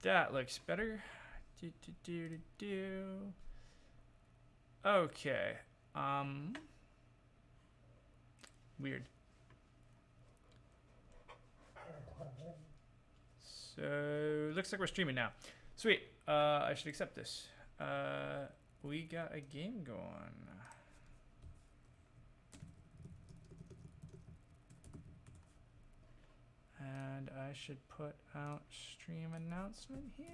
That looks better. Okay. Weird. So looks like we're streaming now. Sweet. I should accept this. We got a game going. And I should put out stream announcement here.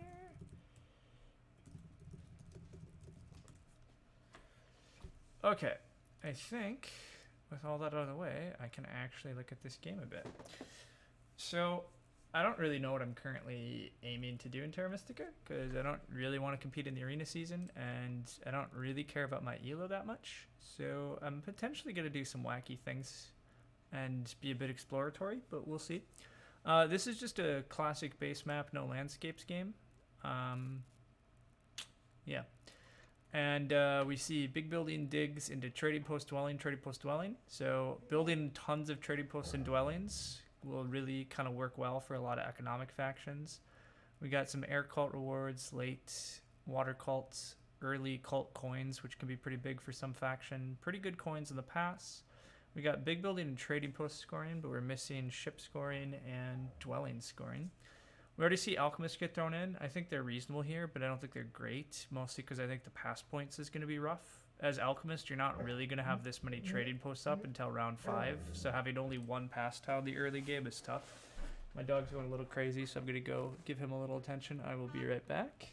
Okay, I think with all that out of the way, I can actually look at this game a bit. So I don't really know what I'm currently aiming to do in Terra Mystica because I don't really want to compete in the arena season and I don't really care about my elo that much. So I'm potentially going to do some wacky things and be a bit exploratory, but we'll see. This is just a classic base map, no landscapes game. Yeah. And we see big building digs into trading post dwelling, trading post dwelling. So building tons of trading posts and dwellings will really kind of work well for a lot of economic factions. We got some air cult rewards, late water cults, early cult coins, which can be pretty big for some faction. Pretty good coins in the pass. We got big building and trading post scoring, but we're missing ship scoring and dwelling scoring. We already see alchemists get thrown in. I think they're reasonable here, but I don't think they're great, mostly because I think the pass points is going to be rough. As alchemist, you're not really going to have this many trading posts up until round 5, so having only one pass tile in the early game is tough. My dog's going a little crazy, so I'm going to go give him a little attention. I will be right back.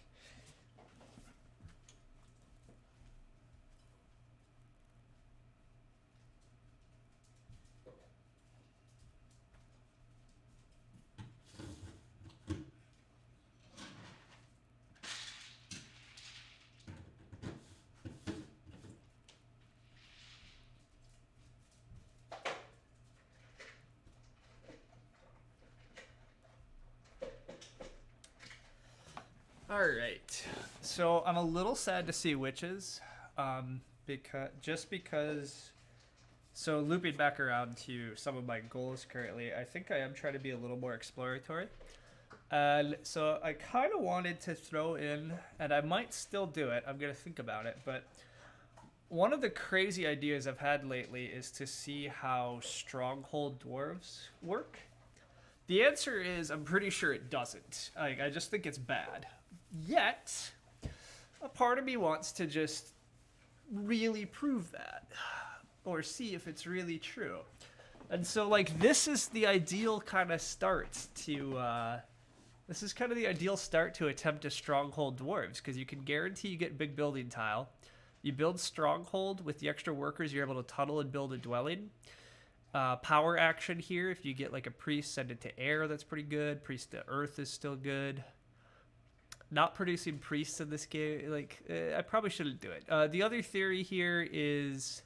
Alright, so I'm a little sad to see witches, because so looping back around to some of my goals currently, I think I am trying to be a little more exploratory. And so I kind of wanted to throw in, and I might still do it, I'm going to think about it, but one of the crazy ideas I've had lately is to see how Stronghold dwarves work. The answer is I'm pretty sure it doesn't. I just think it's bad. Yet, a part of me wants to just really prove that or see if it's really true. And so, like, this is the ideal kind of start to this is kind of the ideal start to attempt a Stronghold dwarves, because you can guarantee you get big building tile. You build Stronghold with the extra workers, you're able to tunnel and build a dwelling. Power action here, if you get like a priest, send it to air, that's pretty good. Priest to earth is still good. Not producing priests in this game, like, I probably shouldn't do it. The other theory here is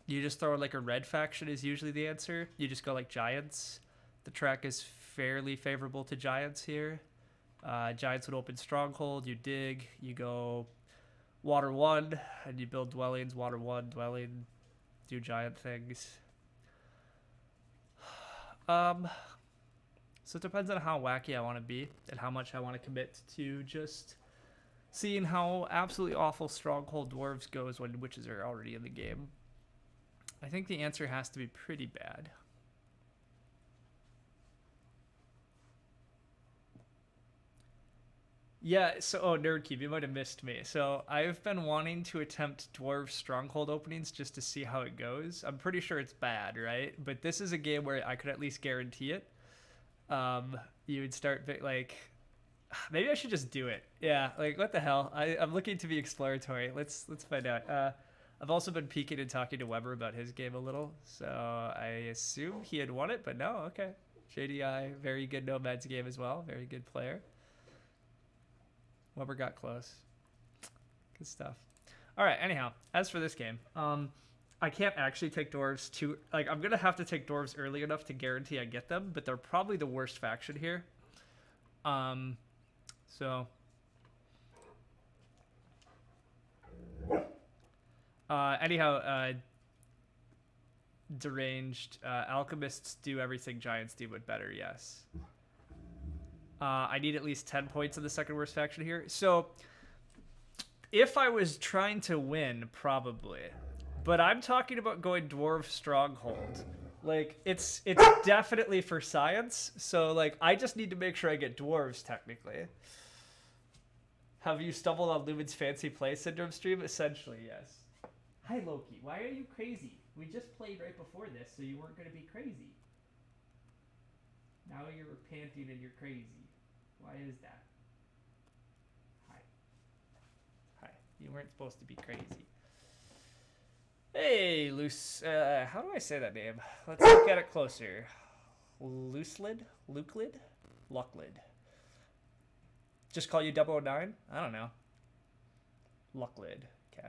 you just throw like a red faction is usually the answer. You just go like giants. The track is fairly favorable to giants here. Giants would open Stronghold, you dig, you go water 1, and you build dwellings, water 1, dwelling, do giant things. So it depends on how wacky I want to be and how much I want to commit to just seeing how absolutely awful Stronghold Dwarves goes when witches are already in the game. I think the answer has to be pretty bad. Yeah, so, oh, Nerdkeep, you might have missed me. So I've been wanting to attempt Dwarf Stronghold openings just to see how it goes. I'm pretty sure it's bad, right? But this is a game where I could at least guarantee it. You would start, like, maybe I should just do it. Yeah, like, what the hell? I'm looking to be exploratory. Let's find out. I've also been peeking and talking to Weber about his game a little, so I assume he had won it, but no, okay. JDI, very good Nomads game as well. Very good player. Weber got close. Good stuff. All right, anyhow, as for this game, I can't actually take dwarves too... Like, I'm going to have to take dwarves early enough to guarantee I get them, but they're probably the worst faction here. So... anyhow, deranged. Alchemists do everything giants do, but better, yes. I need at least 10 points in the second worst faction here. So if I was trying to win, probably. But I'm talking about going Dwarf Stronghold. Like, it's definitely for science. So, like, I just need to make sure I get dwarves, technically. Have you stumbled on Lumen's Fancy Play Syndrome stream? Essentially, yes. Hi, Loki. Why are you crazy? We just played right before this, so you weren't going to be crazy. Now you're panting and you're crazy. Why is that? Hi. Hi. You weren't supposed to be crazy. Hey, Luce. How do I say that name? Let's look at it closer. Lucelid? Lukelid? Lucklid. Just call you 009? I don't know. Lucklid. Okay.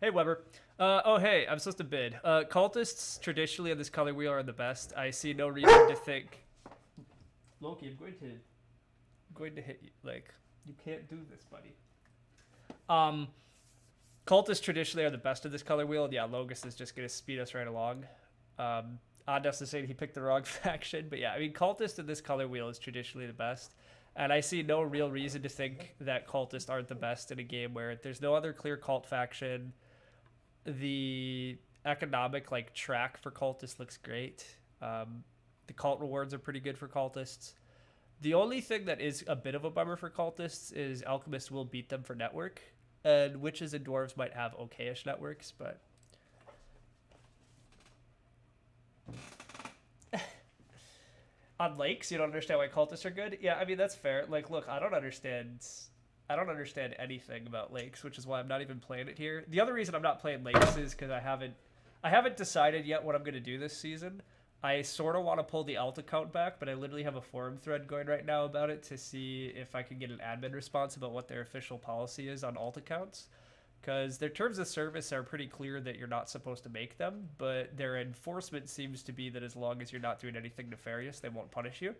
Hey, Weber. Oh, hey, I'm supposed to bid. Cultists traditionally on this color wheel are the best. I see no reason to think... Loki, I'm going to hit you. Like, you can't do this, buddy. Cultists traditionally are the best of this color wheel. And yeah, Logus is just going to speed us right along. Oddness to say he picked the wrong faction. But yeah, I mean, Cultist in this color wheel is traditionally the best. And I see no real reason to think that Cultists aren't the best in a game where there's no other clear cult faction. The economic like track for Cultists looks great. The cult rewards are pretty good for Cultists. The only thing that is a bit of a bummer for Cultists is Alchemists will beat them for network. And Witches and Dwarves might have okay-ish networks, but... On lakes, you don't understand why Cultists are good? Yeah, I mean, that's fair. Like, look, I don't understand anything about lakes, which is why I'm not even playing it here. The other reason I'm not playing lakes is because I haven't decided yet what I'm going to do this season. I sort of want to pull the alt account back, but I literally have a forum thread going right now about it to see if I can get an admin response about what their official policy is on alt accounts. Because their terms of service are pretty clear that you're not supposed to make them, but their enforcement seems to be that as long as you're not doing anything nefarious, they won't punish you.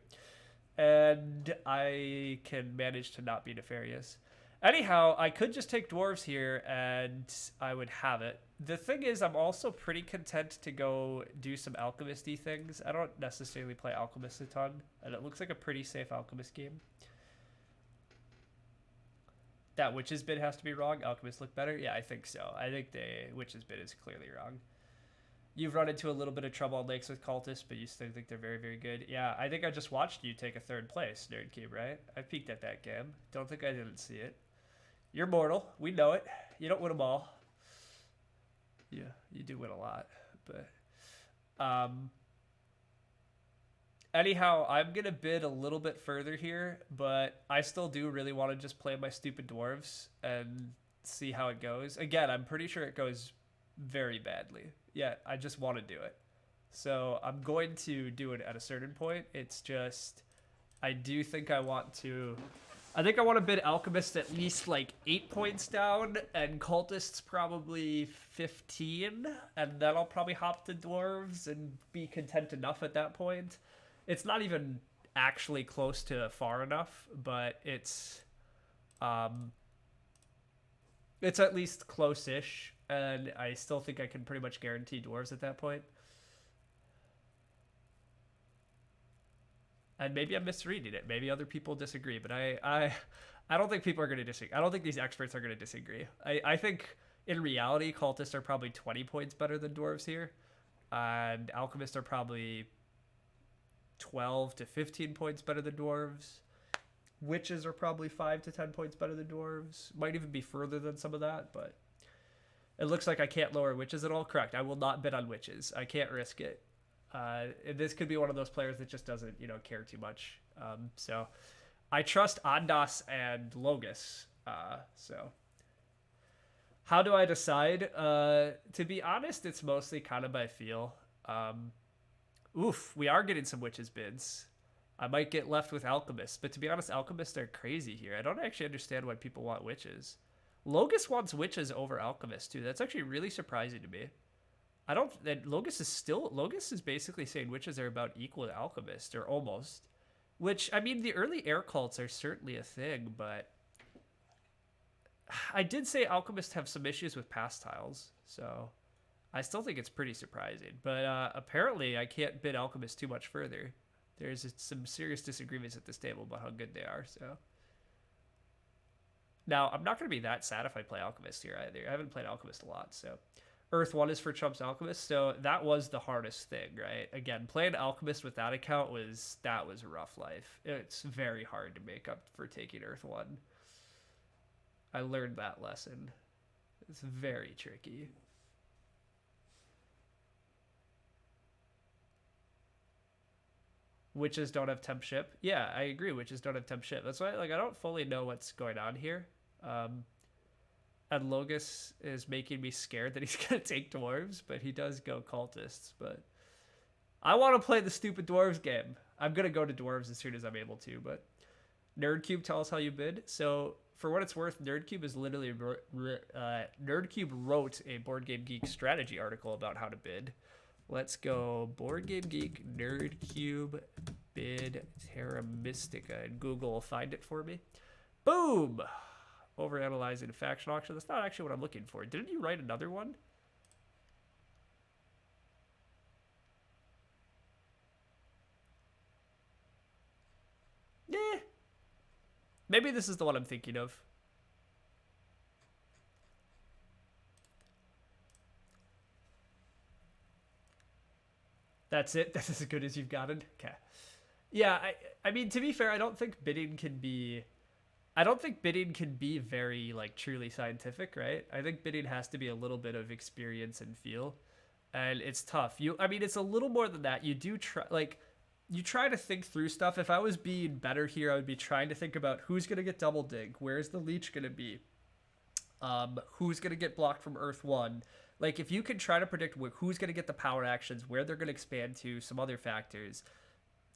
And I can manage to not be nefarious. Anyhow, I could just take dwarves here and I would have it. The thing is, I'm also pretty content to go do some alchemist-y things. I don't necessarily play alchemist a ton, and it looks like a pretty safe alchemist game. That witch's bid has to be wrong. Alchemists look better. Yeah, I think so. I think the witch's bid is clearly wrong. You've run into a little bit of trouble on lakes with cultists, but you still think they're very, very good. Yeah, I think I just watched you take a third place, Nerd Cube, right? I peeked at that game. Don't think I didn't see it. You're mortal. We know it. You don't win them all. Yeah, you do win a lot, but anyhow, I'm gonna bid a little bit further here, but I still do really want to just play my stupid dwarves and see how it goes. Again, I'm pretty sure it goes very badly. Yeah, I just want to do it, so I'm going to do it at a certain point. It's just I do think I want to. I think I want to bid Alchemist at least like 8 points down, and Cultists probably 15, and then I'll probably hop to Dwarves and be content enough at that point. It's not even actually close to far enough, but it's at least close-ish, and I still think I can pretty much guarantee Dwarves at that point. And maybe I'm misreading it. Maybe other people disagree, but I don't think people are going to disagree. I don't think these experts are going to disagree. I think in reality, cultists are probably 20 points better than dwarves here, and alchemists are probably 12 to 15 points better than dwarves. Witches are probably 5 to 10 points better than dwarves. Might even be further than some of that, but it looks like I can't lower witches at all. Correct. I will not bid on witches. I can't risk it. This could be one of those players that just doesn't, care too much. So I trust Andas and Logus. So how do I decide? To be honest, it's mostly kind of by feel. We are getting some witches bids. I might get left with alchemists, but to be honest, alchemists are crazy here. I don't actually understand why people want witches. Logus wants witches over alchemists too. That's actually really surprising to me. Logus is basically saying witches are about equal to alchemists, or almost. Which, I mean, the early air cults are certainly a thing, but I did say alchemists have some issues with pass tiles, so I still think it's pretty surprising. But apparently I can't bid alchemists too much further. There's some serious disagreements at this table about how good they are. So now I'm not going to be that sad if I play Alchemist here either. I haven't played Alchemist a lot, so Earth 1 is for Chubb's Alchemist, so that was the hardest thing, right? Again, playing Alchemist with that account was a rough life. It's very hard to make up for taking Earth 1. I learned that lesson. It's very tricky. Witches don't have temp ship. Yeah, I agree. Witches don't have temp ship. That's why, like, I don't fully know what's going on here. And Logus is making me scared that he's gonna take dwarves, but he does go cultists. But I want to play the stupid dwarves game. I'm gonna go to dwarves as soon as I'm able to. But Nerdcube, tell us how you bid. So for what it's worth, Nerdcube is literally Nerdcube wrote a Board Game Geek strategy article about how to bid. Let's go Board Game Geek, Nerdcube, bid Terra Mystica, and Google will find it for me. Boom! Overanalyzing a faction auction. That's not actually what I'm looking for. Didn't you write another one? Yeah. Maybe this is the one I'm thinking of. That's it? That's as good as you've gotten? Okay. Yeah, I mean, to be fair, I don't think bidding can be very, like, truly scientific, right? I think bidding has to be a little bit of experience and feel, and it's tough. I mean, it's a little more than that. You try to think through stuff. If I was being better here, I would be trying to think about who's going to get double dig, where's the leech going to be, who's going to get blocked from Earth 1. Like, if you can try to predict who's going to get the power actions, where they're going to expand to, some other factors,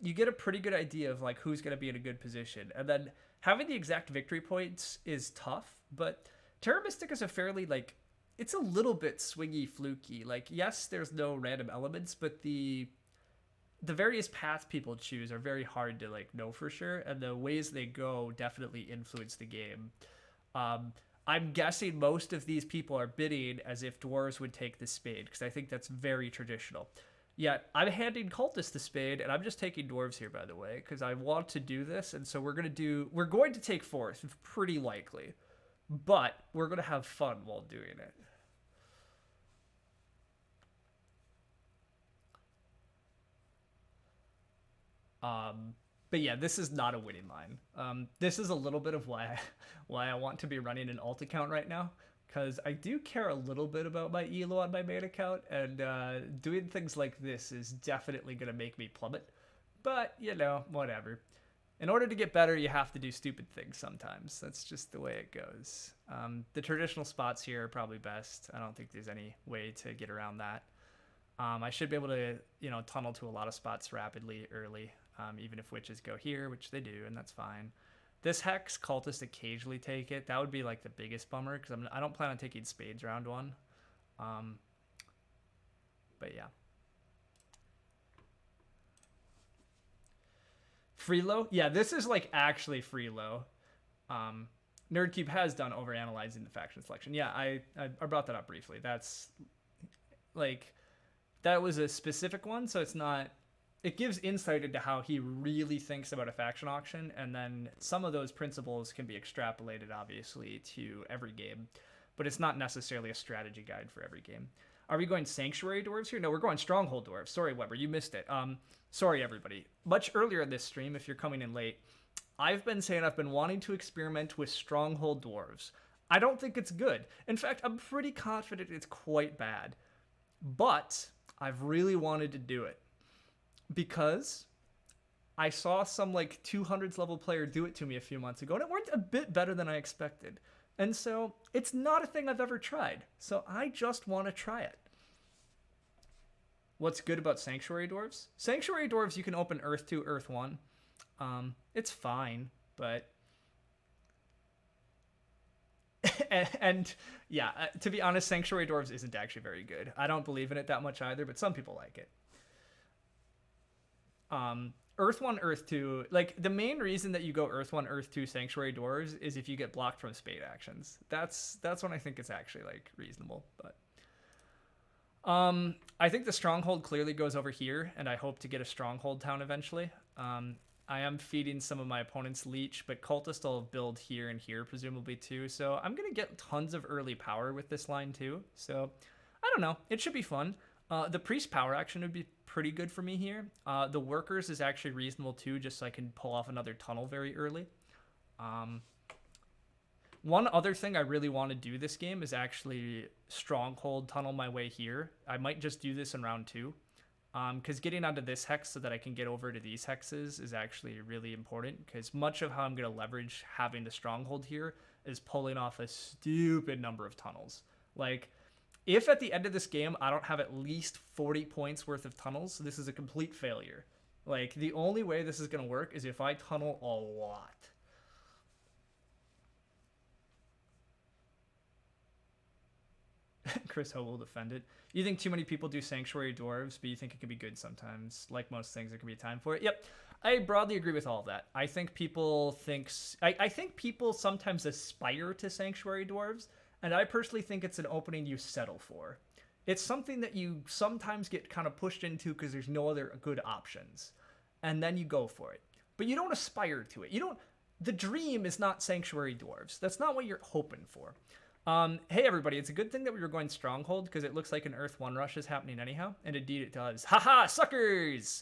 you get a pretty good idea of, like, who's going to be in a good position. And then having the exact victory points is tough, but Terra Mystica is a fairly, like, it's a little bit swingy, fluky. Like, yes, there's no random elements, but the various paths people choose are very hard to, like, know for sure, and the ways they go definitely influence the game. I'm guessing most of these people are bidding as if dwarves would take the spade, because I think that's very traditional. Yeah, I'm handing cultists the spade, and I'm just taking dwarves here, by the way, because I want to do this, and so we're going to take fourth, pretty likely, but we're going to have fun while doing it. But yeah, this is not a winning line. This is a little bit of why I want to be running an alt account right now, because I do care a little bit about my elo on my main account, and doing things like this is definitely going to make me plummet. But, you know, whatever. In order to get better, you have to do stupid things sometimes. That's just the way it goes. The traditional spots here are probably best. I don't think there's any way to get around that. I should be able to, you know, tunnel to a lot of spots rapidly early. Even if witches go here, which they do, and that's fine. This hex, cultists occasionally take it. That would be, like, the biggest bummer, because I don't plan on taking spades round one. But yeah. Freelo? Yeah, this is, like, actually Freelo. Nerdcube has done overanalyzing the faction selection. Yeah, I brought that up briefly. That's, like, that was a specific one, so it's not... It gives insight into how he really thinks about a faction auction, and then some of those principles can be extrapolated, obviously, to every game, but it's not necessarily a strategy guide for every game. Are we going Sanctuary Dwarves here? No, we're going Stronghold Dwarves. Sorry, Weber, you missed it. Sorry, everybody. Much earlier in this stream, if you're coming in late, I've been saying I've been wanting to experiment with Stronghold Dwarves. I don't think it's good. In fact, I'm pretty confident it's quite bad. But I've really wanted to do it, because I saw some, like, 200s level player do it to me a few months ago, and it worked a bit better than I expected. And so it's not a thing I've ever tried. So I just want to try it. What's good about Sanctuary Dwarves? Sanctuary Dwarves, you can open Earth 2, Earth 1. It's fine, but... and yeah, to be honest, Sanctuary Dwarves isn't actually very good. I don't believe in it that much either, but some people like it. Earth 1, Earth 2, like, the main reason that you go Earth 1, Earth 2 Sanctuary Dwarves is if you get blocked from spade actions. That's when I think it's actually, like, reasonable, but... I think the Stronghold clearly goes over here, and I hope to get a Stronghold town eventually. I am feeding some of my opponent's leech, but cultists will build here and here presumably too. So I'm gonna get tons of early power with this line too. So I don't know. It should be fun. The priest power action would be pretty good for me here. The workers is actually reasonable too, just so I can pull off another tunnel very early. One other thing I really want to do this game is actually Stronghold tunnel my way here. I might just do this in round 2. Because getting onto this hex so that I can get over to these hexes is actually really important. Because much of how I'm going to leverage having the Stronghold here is pulling off a stupid number of tunnels. Like, if at the end of this game I don't have at least 40 points worth of tunnels, this is a complete failure. Like, the only way this is going to work is if I tunnel a lot. Chris Ho will defend it. You think too many people do Sanctuary Dwarves, but you think it can be good sometimes. Like most things, there can be a time for it. Yep, I broadly agree with all of that. I think people I think people sometimes aspire to Sanctuary Dwarves, and I personally think it's an opening you settle for. It's something that you sometimes get kind of pushed into because there's no other good options, and then you go for it. But you don't aspire to it. You don't. The dream is not Sanctuary Dwarves. That's not what you're hoping for. Hey everybody, it's a good thing that we were going Stronghold because it looks like an Earth 1 rush is happening anyhow, and indeed it does. Haha, suckers!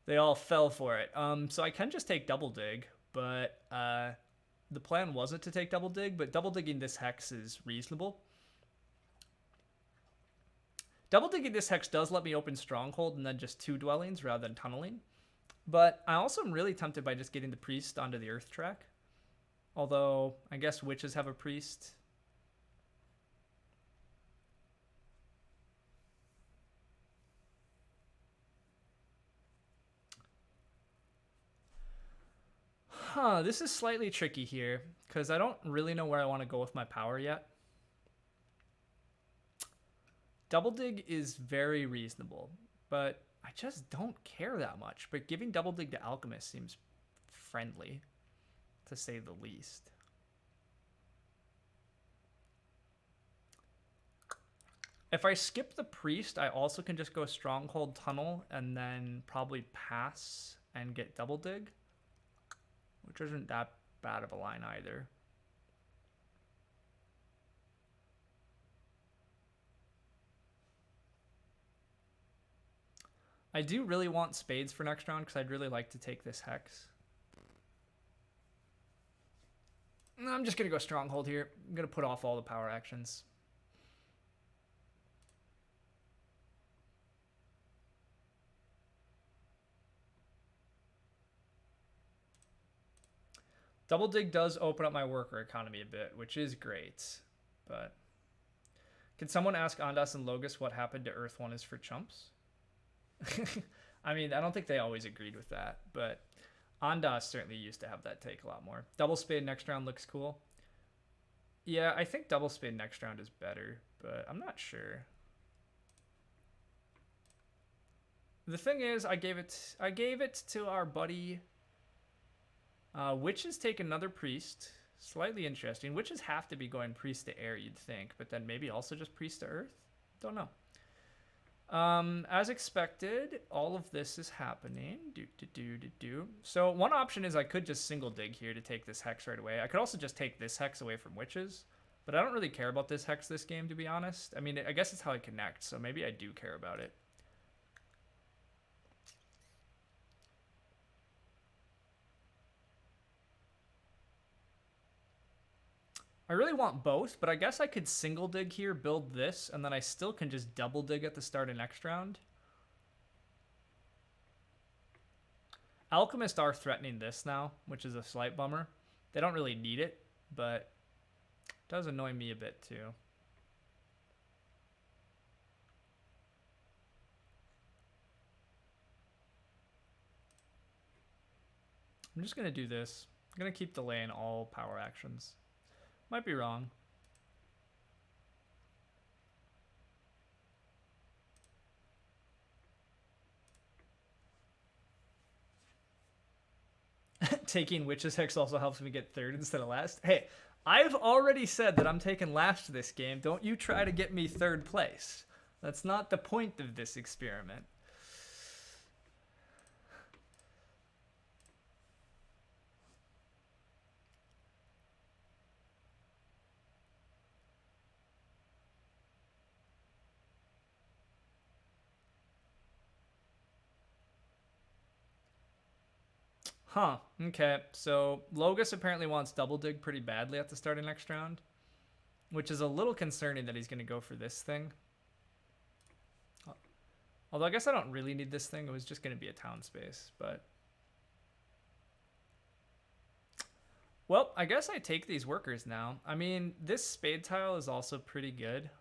They all fell for it. So I can just take Double Dig, but the plan wasn't to take Double Dig, but Double Digging this hex is reasonable. Double Digging this hex does let me open Stronghold and then just 2 dwellings rather than tunneling, but I also am really tempted by just getting the Priest onto the Earth track. Although, I guess Witches have a Priest. This is slightly tricky here, because I don't really know where I want to go with my power yet. Double Dig is very reasonable, but I just don't care that much. But giving Double Dig to Alchemist seems friendly, to say the least. If I skip the Priest, I also can just go Stronghold Tunnel and then probably pass and get Double Dig, which isn't that bad of a line either. I do really want Spades for next round because I'd really like to take this hex. I'm just going to go Stronghold here. I'm going to put off all the power actions. Double Dig does open up my worker economy a bit, which is great. But can someone ask Ondas and Logus what happened to Earth 1 is for chumps? I mean, I don't think they always agreed with that, but Ondas certainly used to have that take a lot more. Double Spade next round looks cool. Yeah, I think Double Spade next round is better, but I'm not sure. The thing is, I gave it to our buddy. Witches take another Priest. Slightly interesting. Witches have to be going Priest to Air, you'd think, but then maybe also just Priest to Earth? Don't know. As expected, all of this is happening. So one option is I could just single dig here to take this hex right away. I could also just take this hex away from Witches, but I don't really care about this hex this game, to be honest. I mean, I guess it's how I connect, so maybe I do care about it. I really want both, but I guess I could single dig here, build this, and then I still can just double dig at the start of next round. Alchemists are threatening this now, which is a slight bummer. They don't really need it, but it does annoy me a bit too. I'm just going to do this. I'm going to keep delaying all power actions. Might be wrong. Taking Witch's Hex also helps me get third instead of last. Hey, I've already said that I'm taking last this game. Don't you try to get me third place. That's not the point of this experiment. Huh. Okay. So Logus apparently wants double dig pretty badly at the start of next round, which is a little concerning that he's going to go for this thing. Although I guess I don't really need this thing. It was just going to be a town space, but... Well, I guess I take these workers now. I mean, this spade tile is also pretty good,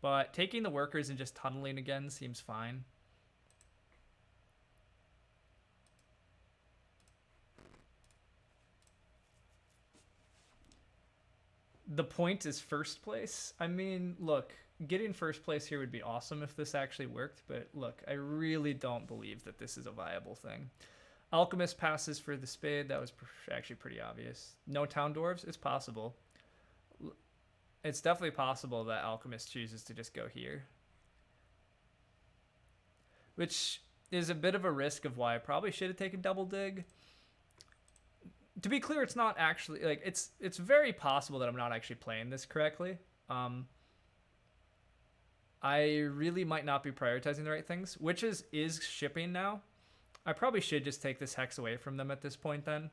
but taking the workers and just tunneling again seems fine. The point is first place. I mean, look, getting first place here would be awesome if this actually worked, but look, I really don't believe that this is a viable thing. Alchemist passes for the spade. That was actually pretty obvious. No town dwarves? It's possible. It's definitely possible that Alchemist chooses to just go here. Which is a bit of a risk of why I probably should have taken double dig. To be clear, it's not actually... like it's very possible that I'm not actually playing this correctly. I really might not be prioritizing the right things. Witches is shipping now. I probably should just take this hex away from them at this point then.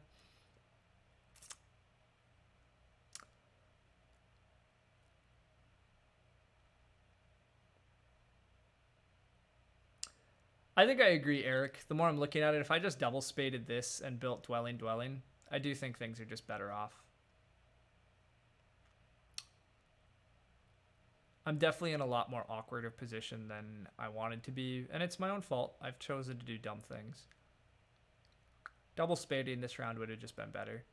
I think I agree, Eric. The more I'm looking at it, if I just double spaded this and built dwelling, I do think things are just better off. I'm definitely in a lot more awkward of position than I wanted to be, and it's my own fault. I've chosen to do dumb things. Double spading this round would have just been better.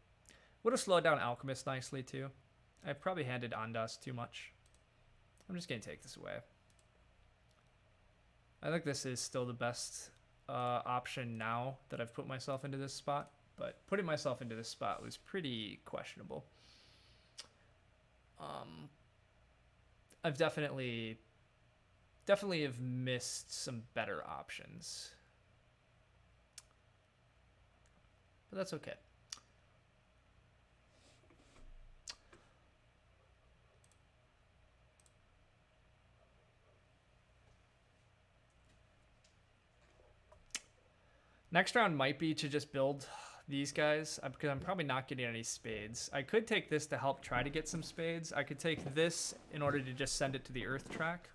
Would have slowed down Alchemist nicely too. I probably handed Ondas too much. I'm just going to take this away. I think this is still the best option now that I've put myself into this spot, but putting myself into this spot was pretty questionable. I've definitely have missed some better options. But that's okay. Next round might be to just build these guys, because I'm probably not getting any spades. I could take this to help try to get some spades. I could take this in order to just send it to the earth track.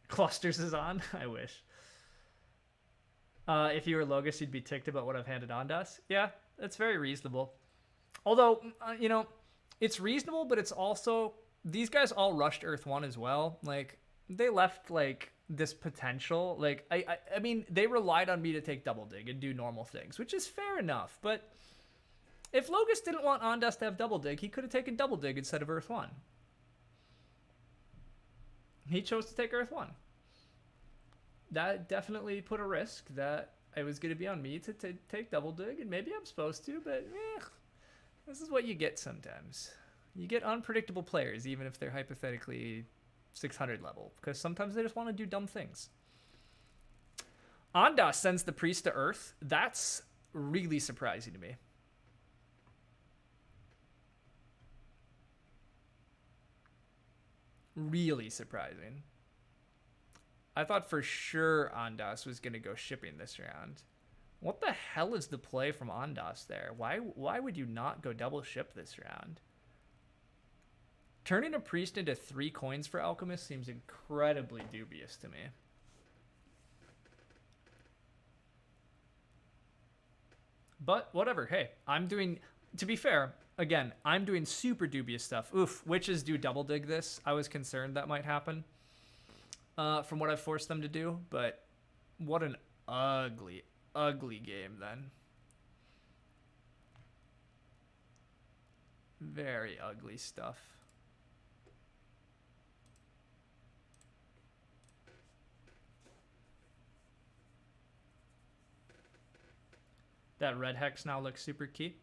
Clusters is on. I wish. If you were Logus, you'd be ticked about what I've handed Ondas. Yeah, that's very reasonable. Although, you know, it's reasonable, but it's also... these guys all rushed Earth 1 as well. Like, they left, like, this potential. Like, I mean, they relied on me to take double dig and do normal things, which is fair enough. But if Logus didn't want Ondas to have double dig, he could have taken double dig instead of Earth 1. He chose to take Earth 1. That definitely put a risk that it was going to be on me to take double dig, and maybe I'm supposed to, but this is what you get sometimes. You get unpredictable players, even if they're hypothetically 600 level, because sometimes they just want to do dumb things. Ondas sends the priest to Earth. That's really surprising to me. Really surprising. I thought for sure Ondas was going to go shipping this round. What the hell is the play from Ondas there? Why would you not go double ship this round? Turning a priest into 3 coins for Alchemist seems incredibly dubious to me. But whatever. Hey, I'm doing... to be fair, again, I'm doing super dubious stuff. Oof, witches do double dig this. I was concerned that might happen. From what I've forced them to do, but what an ugly, ugly game then. Very ugly stuff. That red hex now looks super key.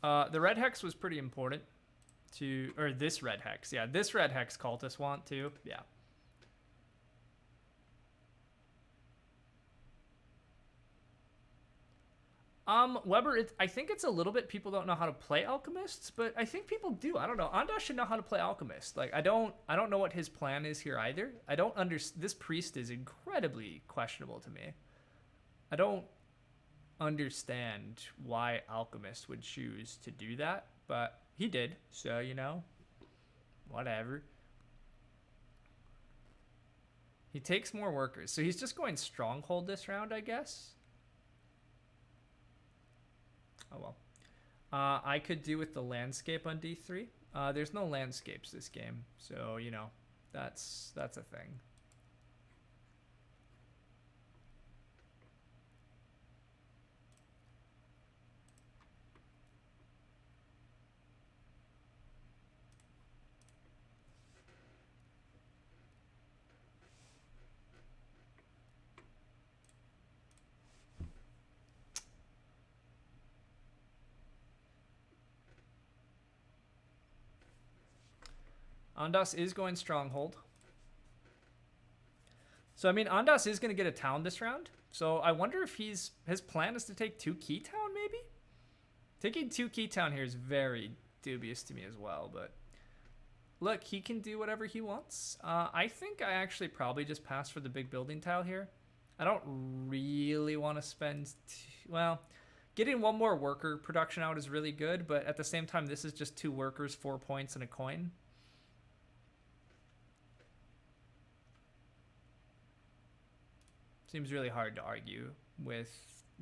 The red hex was pretty important. to, or this red hex. Yeah, this red hex cultists want to. Yeah. Weber, I think it's a little bit people don't know how to play alchemists, but I think people do. I don't know. Andas should know how to play alchemist. Like I don't know what his plan is here either. I don't this priest is incredibly questionable to me. I don't understand why alchemist would choose to do that, but he did. So, you know, whatever. He takes more workers. So he's just going stronghold this round, I guess. Oh well. I could do with the landscape on D3. There's no landscapes this game, so you know, that's a thing. Andas is going stronghold. So, I mean, Andas is going to get a town this round. So, I wonder if his plan is to take 2 key town, maybe? Taking 2 key town here is very dubious to me as well, but look, he can do whatever he wants. I think I actually probably just pass for the big building tile here. I don't really want to spend... well, getting 1 more worker production out is really good, but at the same time, this is just 2 workers, 4 points, and a coin. Seems really hard to argue with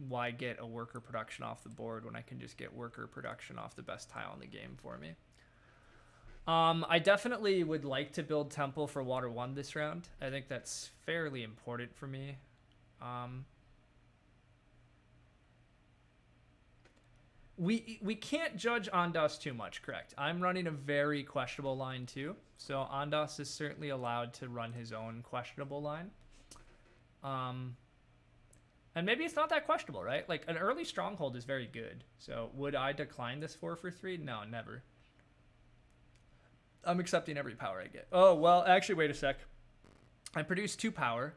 why get a worker production off the board when I can just get worker production off the best tile in the game for me. I definitely would like to build temple for water 1 this round. I think that's fairly important for me. We can't judge Andas too much, correct? I'm running a very questionable line too, so Andas is certainly allowed to run his own questionable line. And maybe it's not that questionable, right? Like an early stronghold is very good. So would I decline this 4 for 3? No, never. I'm accepting every power I get. Oh, well, actually, wait a sec. I produced 2 power.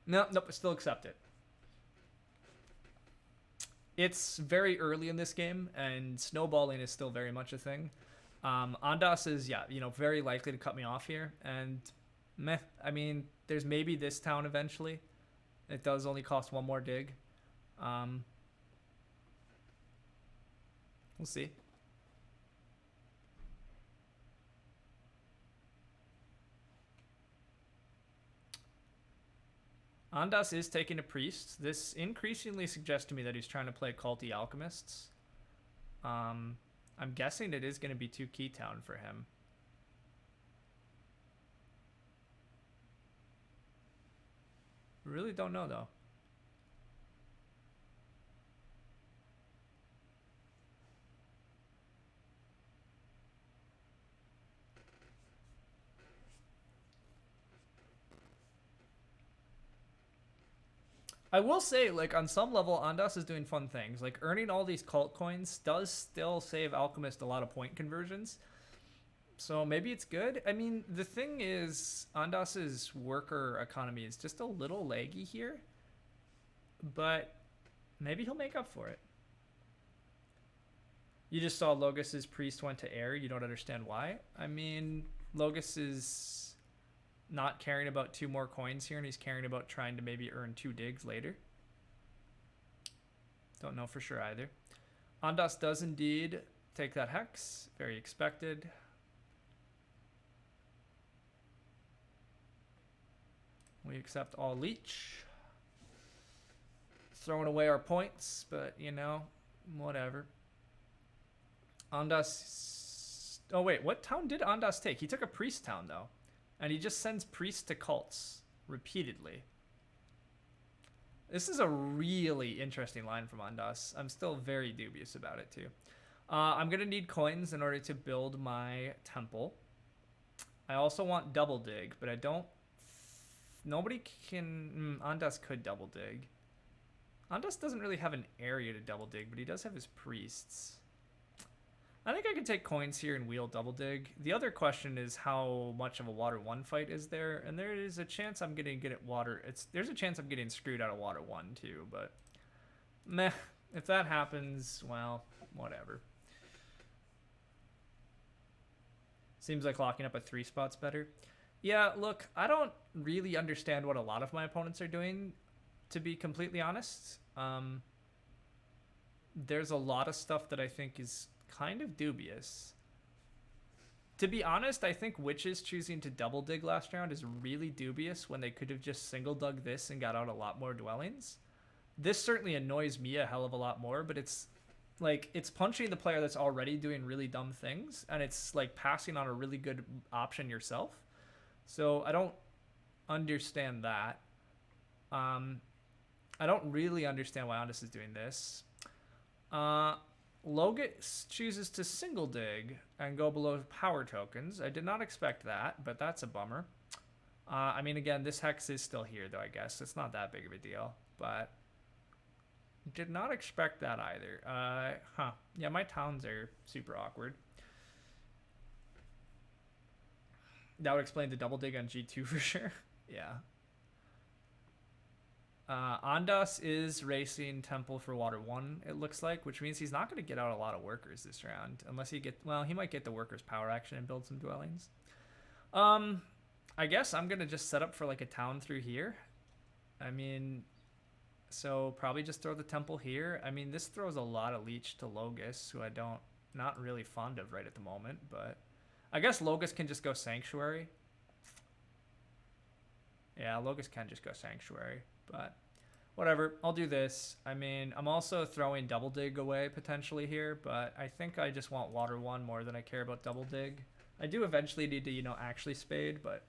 Nope, I still accept it. It's very early in this game, and snowballing is still very much a thing. Andas is, yeah, you know, very likely to cut me off here, and meh. I mean, there's maybe this town eventually. It does only cost 1 more dig. We'll see. Andas is taking a priest. This increasingly suggests to me that he's trying to play culty alchemists. I'm guessing it is going to be 2 key town for him. Really don't know though. I will say, like, on some level, Andas is doing fun things. Like, earning all these cult coins does still save Alchemist a lot of point conversions. So maybe it's good. I mean, the thing is, Andas's worker economy is just a little laggy here. But maybe he'll make up for it. You just saw Logos's priest went to air. You don't understand why? I mean, Logos is not caring about 2 more coins here, and he's caring about trying to maybe earn 2 digs later. Don't know for sure either. Andas does indeed take that hex. Very expected. We accept all leech. Throwing away our points, but you know, whatever. Andas... oh wait, what town did Andas take? He took a priest town though. And he just sends priests to cults repeatedly. This is a really interesting line from Andas. I'm still very dubious about it too. I'm going to need coins in order to build my temple. I also want double dig, but I don't... nobody can... Andas could double dig. Andas doesn't really have an area to double dig, but he does have his priests. I think I can take coins here and wheel double dig. The other question is how much of a water 1 fight is there, and there is a chance I'm gonna get it water. There's a chance I'm getting screwed out of water 1 too, but meh. If that happens, well, whatever. Seems like locking up at 3 spots better. Yeah, look, I don't really understand what a lot of my opponents are doing, to be completely honest. There's a lot of stuff that I think is kind of dubious. To be honest, I think Witches choosing to double dig last round is really dubious when they could have just single dug this and got out a lot more dwellings. This certainly annoys me a hell of a lot more, but it's like it's punching the player that's already doing really dumb things, and it's like passing on a really good option yourself. So I don't understand that. I don't really understand why Ondus is doing this. Logus chooses to single dig and go below power tokens. I did not expect that, but that's a bummer. I mean, again, this hex is still here, though, I guess. It's not that big of a deal, but did not expect that either. Yeah, my towns are super awkward. That would explain the double dig on G2 for sure. Yeah. Ondas is racing Temple for Water 1, it looks like, which means he's not going to get out a lot of workers this round. Unless he he might get the workers power action and build some dwellings. I guess I'm going to just set up for like a town through here. I mean, so probably just throw the Temple here. I mean, this throws a lot of leech to Logus, who not really fond of right at the moment, but I guess Logus can just go Sanctuary. Yeah, Logus can just go Sanctuary, but whatever. I'll do this. I mean, I'm also throwing Double Dig away potentially here, but I think I just want Water 1 more than I care about Double Dig. I do eventually need to, actually Spade, but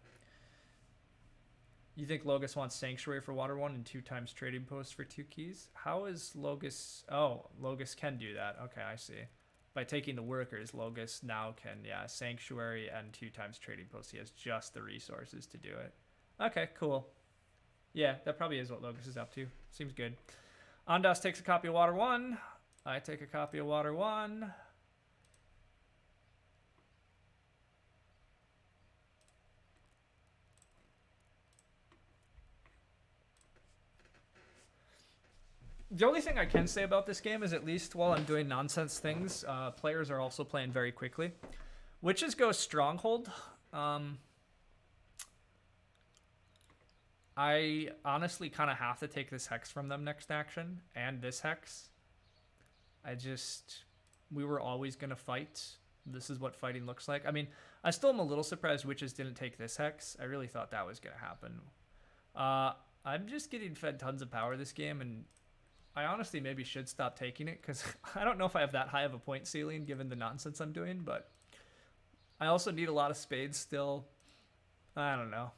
you think Logus wants Sanctuary for Water 1 and 2 times Trading Post for 2 keys? How is Logus... Oh, Logus can do that. Okay, I see. By taking the workers, Logus now can, Sanctuary and 2 times Trading Post. He has just the resources to do it. Okay, cool. Yeah, that probably is what Logus is up to. Seems good. Ondas takes a copy of Water 1. I take a copy of Water 1. The only thing I can say about this game is, at least while I'm doing nonsense things, players are also playing very quickly. Witches go Stronghold. I honestly kind of have to take this hex from them next action, and this hex. We were always going to fight. This is what fighting looks like. I mean, I still am a little surprised Witches didn't take this hex. I really thought that was going to happen. I'm just getting fed tons of power this game, and I honestly maybe should stop taking it, because I don't know if I have that high of a point ceiling given the nonsense I'm doing, but I also need a lot of spades still. I don't know.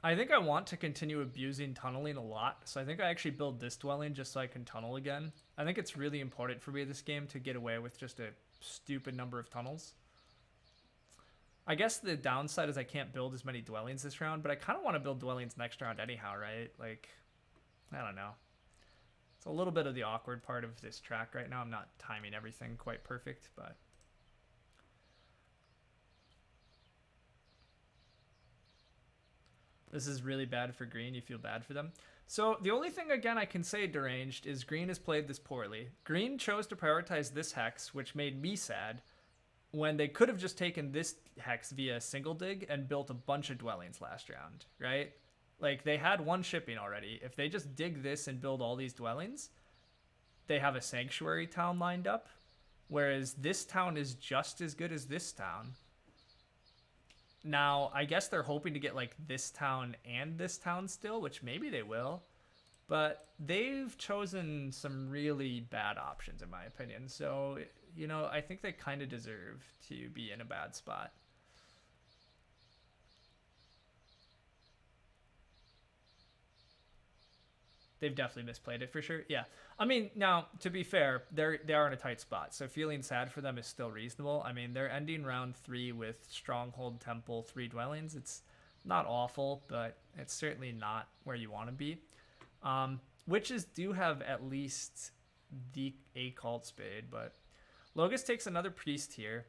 I think I want to continue abusing tunneling a lot, so I think I actually build this dwelling just so I can tunnel again. I think it's really important for me this game to get away with just a stupid number of tunnels. I guess the downside is I can't build as many dwellings this round, but I kind of want to build dwellings next round anyhow, right? Like, I don't know. It's a little bit of the awkward part of this track right now. I'm not timing everything quite perfect, but... This is really bad for green. You feel bad for them. So the only thing, again, I can say deranged is green has played this poorly. Green chose to prioritize this hex, which made me sad, when they could have just taken this hex via single dig and built a bunch of dwellings last round, right? Like, they had one shipping already. If they just dig this and build all these dwellings, they have a sanctuary town lined up, Whereas this town is just as good as this town. Now, I guess they're hoping to get like this town and this town still, which maybe they will. But they've chosen some really bad options, in my opinion. So, you know, I think they kind of deserve to be in a bad spot. They've definitely misplayed it for sure. Yeah. I mean, now, to be fair, they are in a tight spot. So feeling sad for them is still reasonable. I mean, they're ending round 3 with Stronghold, Temple, 3 dwellings. It's not awful, but it's certainly not where you want to be. Witches do have at least a cult spade, but Logus takes another priest here,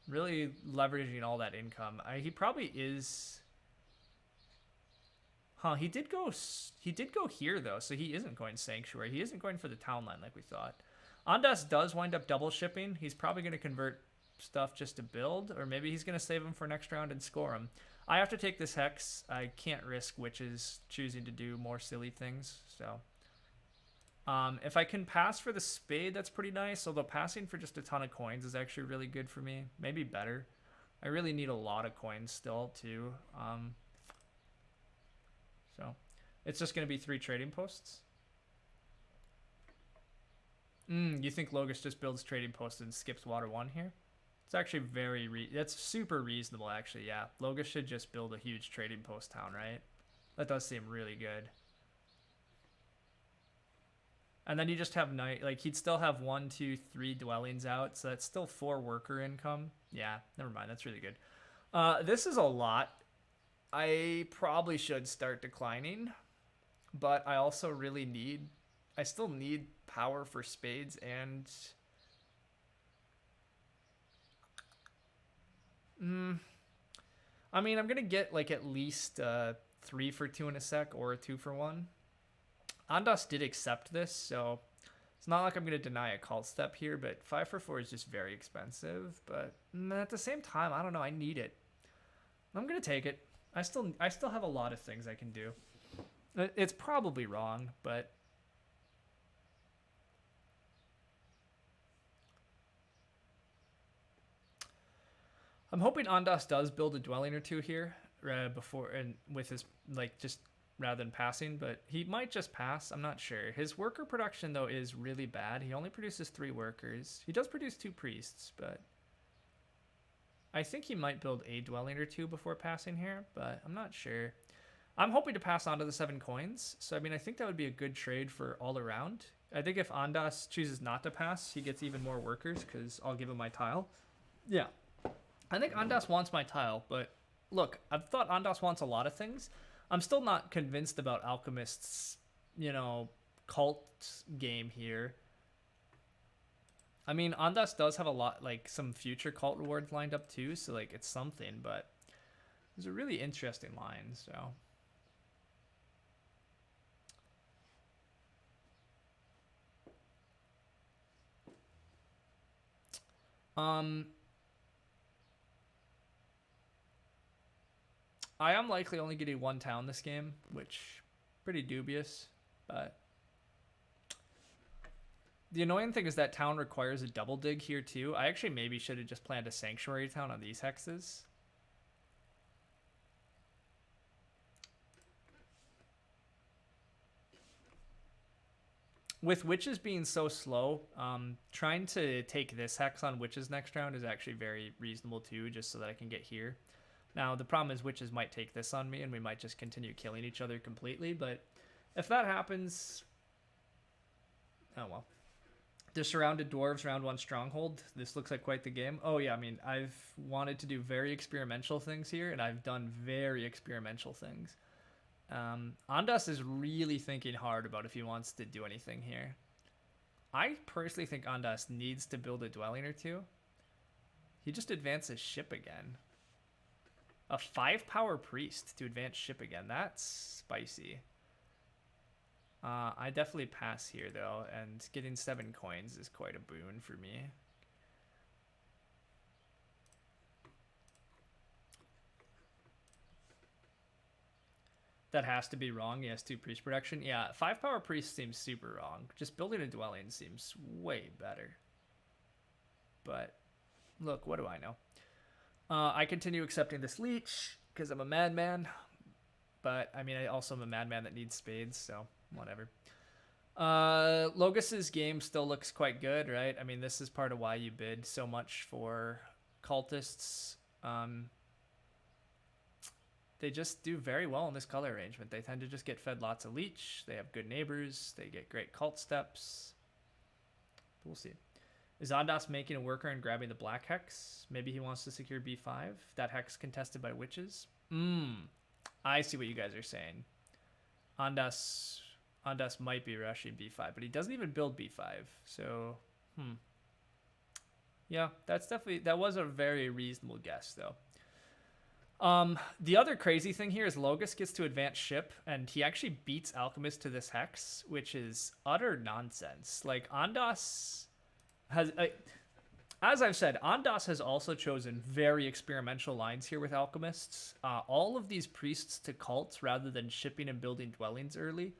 really leveraging all that income. He probably is. Huh? He did go. He did go here though, so he isn't going sanctuary. He isn't going for the town line like we thought. Ondas does wind up double shipping. He's probably going to convert stuff just to build, or maybe he's going to save him for next round and score him. I have to take this hex. I can't risk witches choosing to do more silly things. So, if I can pass for the spade, that's pretty nice. Although passing for just a ton of coins is actually really good for me. Maybe better. I really need a lot of coins still too. So, it's just going to be 3 trading posts. You think Logus just builds trading posts and skips water 1 here? It's actually that's super reasonable, actually. Yeah, Logus should just build a huge trading post town, right? That does seem really good. And then you just have like he'd still have 1, 2, 3 dwellings out, so that's still 4 worker income. Yeah, never mind. That's really good. This is a lot. I probably should start declining, but I also really need. I still need power for spades and. I mean, I'm gonna get like at least 3 for 2 in a sec or a 2 for 1. Ondas did accept this, so it's not like I'm gonna deny a cult step here. But 5 for 4 is just very expensive. But at the same time, I don't know. I need it. I'm gonna take it. I still have a lot of things I can do. It's probably wrong, but. I'm hoping Ondas does build a dwelling or 2 here before and with his like just rather than passing, but he might just pass. I'm not sure. His worker production though is really bad. He only produces 3 workers. He does produce 2 priests, but I think he might build a dwelling or 2 before passing here, but I'm not sure. I'm hoping to pass on to the 7 coins. So I mean, I think that would be a good trade for all around. I think if Ondas chooses not to pass, he gets even more workers because I'll give him my tile. Yeah. I think Ondas wants my tile, but look, I've thought Ondas wants a lot of things. I'm still not convinced about Alchemist's, cult game here. I mean, Ondas does have a lot, like, some future cult rewards lined up too, so, like, it's something, but it's a really interesting line, so. I am likely only getting 1 town this game, which pretty dubious, but the annoying thing is that town requires a double dig here too. I actually maybe should have just planned a sanctuary town on these hexes. With witches being so slow, trying to take this hex on witches next round is actually very reasonable too, just so that I can get here. Now, the problem is witches might take this on me, and we might just continue killing each other completely, but if that happens... Oh, well. The surrounded dwarves round 1 stronghold. This looks like quite the game. Oh, yeah, I mean, I've wanted to do very experimental things here, and I've done very experimental things. Ondas is really thinking hard about if he wants to do anything here. I personally think Ondas needs to build a dwelling or 2. He just advances ship again. A 5-power priest to advance ship again. That's spicy. I definitely pass here, though, and getting 7 coins is quite a boon for me. That has to be wrong. Yes, 2 priest production. Yeah, 5-power priest seems super wrong. Just building a dwelling seems way better. But look, what do I know? I continue accepting this leech because I'm a madman. But I mean, I also am a madman that needs spades, so whatever. Logos's game still looks quite good, right? I mean, this is part of why you bid so much for cultists. They just do very well in this color arrangement. They tend to just get fed lots of leech. They have good neighbors. They get great cult steps. We'll see. Is Ondas making a worker and grabbing the black hex? Maybe he wants to secure B5. That hex contested by witches. I see what you guys are saying. Ondas might be rushing B5, but he doesn't even build B5. So, yeah, that was a very reasonable guess, though. The other crazy thing here is Logos gets to advance ship, and he actually beats Alchemist to this hex, which is utter nonsense. Like, Ondas has... as I've said, Ondas has also chosen very experimental lines here with Alchemists. All of these priests to cults, rather than shipping and building dwellings early,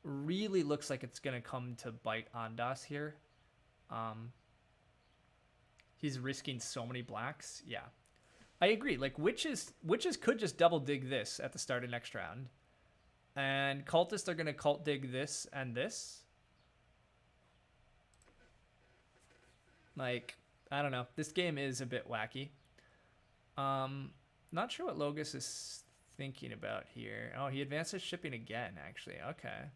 really looks like it's going to come to bite Ondas here. He's risking so many blacks. Yeah. I agree. Like, witches could just double dig this at the start of next round. And cultists are going to cult dig this and this. Like, I don't know. This game is a bit wacky. Not sure what Logos is thinking about here. Oh, he advances shipping again, actually. Okay.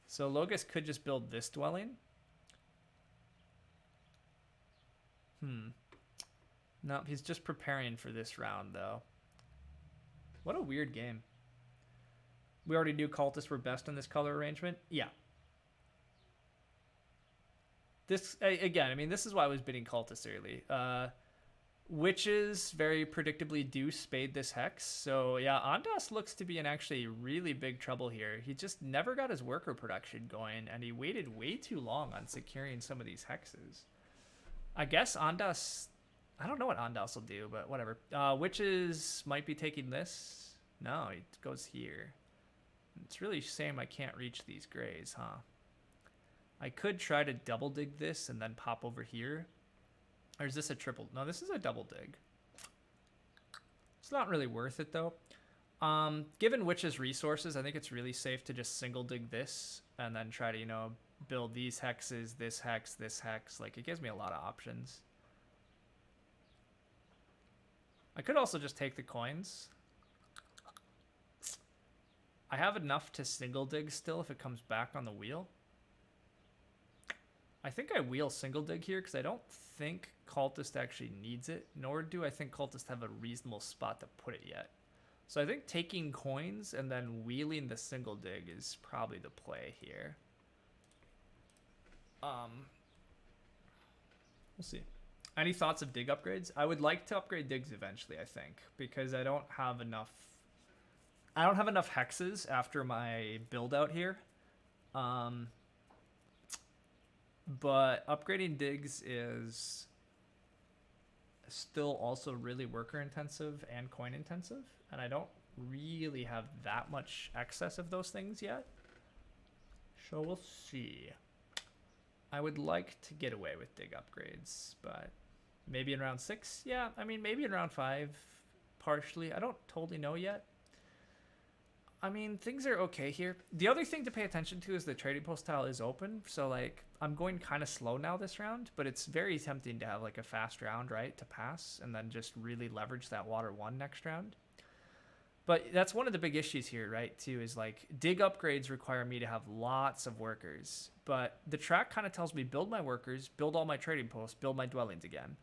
So Logos could just build this dwelling. Nope, he's just preparing for this round, though. What a weird game. We already knew cultists were best in this color arrangement. Yeah. This, again, I mean, this is why I was bidding cultists early. Witches very predictably do spade this hex. So, yeah, Ondas looks to be in actually really big trouble here. He just never got his worker production going, and he waited way too long on securing some of these hexes. I guess Ondas... I don't know what Ondas will do, but whatever. Witches might be taking this. No, he goes here. It's really a shame I can't reach these grays, huh? I could try to double dig this and then pop over here. Or is this a triple? No, this is a double dig. It's not really worth it, though. Given Witch's resources, I think it's really safe to just single dig this and then try to, you know, build these hexes, this hex, this hex. Like, it gives me a lot of options. I could also just take the coins. I have enough to single dig still if it comes back on the wheel. I think I wheel single dig here because I don't think Cultist actually needs it, nor do I think Cultist have a reasonable spot to put it yet. So I think taking coins and then wheeling the single dig is probably the play here. We'll see. Any thoughts of dig upgrades? I would like to upgrade digs eventually, I think, because I don't have enough hexes after my build out here. But upgrading digs is still also really worker intensive and coin intensive, and I don't really have that much excess of those things yet. So we'll see. I would like to get away with dig upgrades, but maybe in round 6? Yeah, I mean, maybe in round 5, partially. I don't totally know yet. I mean, things are okay here. The other thing to pay attention to is the trading post tile is open. So, like, I'm going kind of slow now this round, but it's very tempting to have, like, a fast round, right, to pass, and then just really leverage that water 1 next round. But that's one of the big issues here, right, too, is, like, dig upgrades require me to have lots of workers. But the track kind of tells me build my workers, build all my trading posts, build my dwellings again.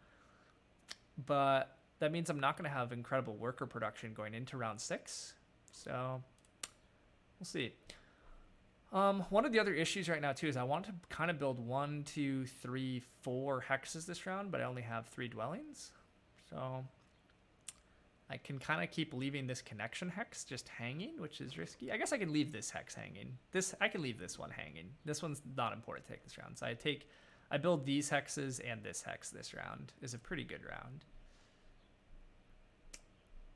But that means I'm not going to have incredible worker production going into round 6. So... we'll see. One of the other issues right now, too, is I want to kind of build 1, 2, 3, 4 hexes this round, but I only have 3 dwellings. So I can kind of keep leaving this connection hex just hanging, which is risky. I guess I can leave this hex hanging. I can leave this one hanging. This one's not important to take this round. So I build these hexes and this hex this round. Is a pretty good round.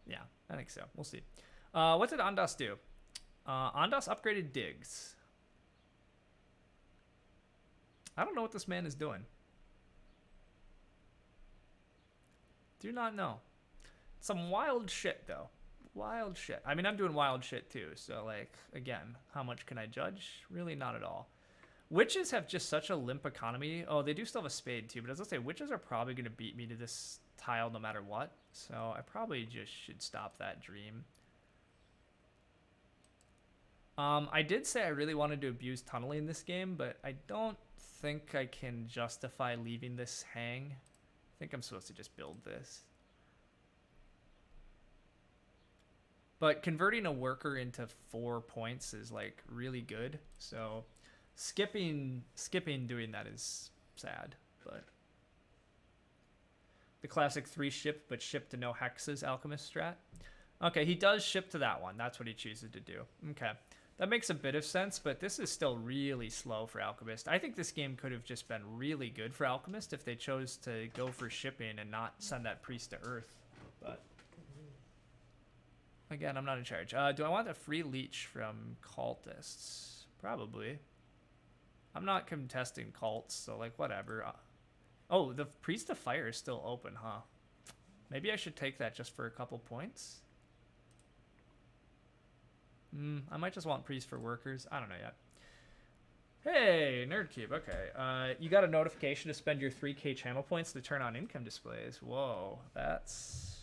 Yeah, I think so. We'll see. What did Ondas do? Ondas upgraded digs. I don't know what this man is doing. Do not know. Some wild shit, though. Wild shit. I mean, I'm doing wild shit, too. So, like, again, how much can I judge? Really not at all. Witches have just such a limp economy. Oh, they do still have a spade, too. But as I say, witches are probably going to beat me to this tile no matter what. So I probably just should stop that dream. I did say I really wanted to abuse tunneling in this game, but I don't think I can justify leaving this hang. I think I'm supposed to just build this. But converting a worker into 4 points is like really good. So skipping doing that is sad, but the classic 3 ship but ship to no hexes alchemist strat. Okay, he does ship to that one. That's what he chooses to do. Okay. That makes a bit of sense, but this is still really slow for Alchemist. I think this game could have just been really good for Alchemist if they chose to go for shipping and not send that priest to Earth. But again, I'm not in charge. Do I want a free leech from cultists? Probably. I'm not contesting cults, so like whatever. Oh, the Priest of Fire is still open, huh? Maybe I should take that just for a couple points. I might just want Priest for workers. I don't know yet. Hey, Nerdcube. Okay. You got a notification to spend your 3K channel points to turn on income displays. Whoa, that's...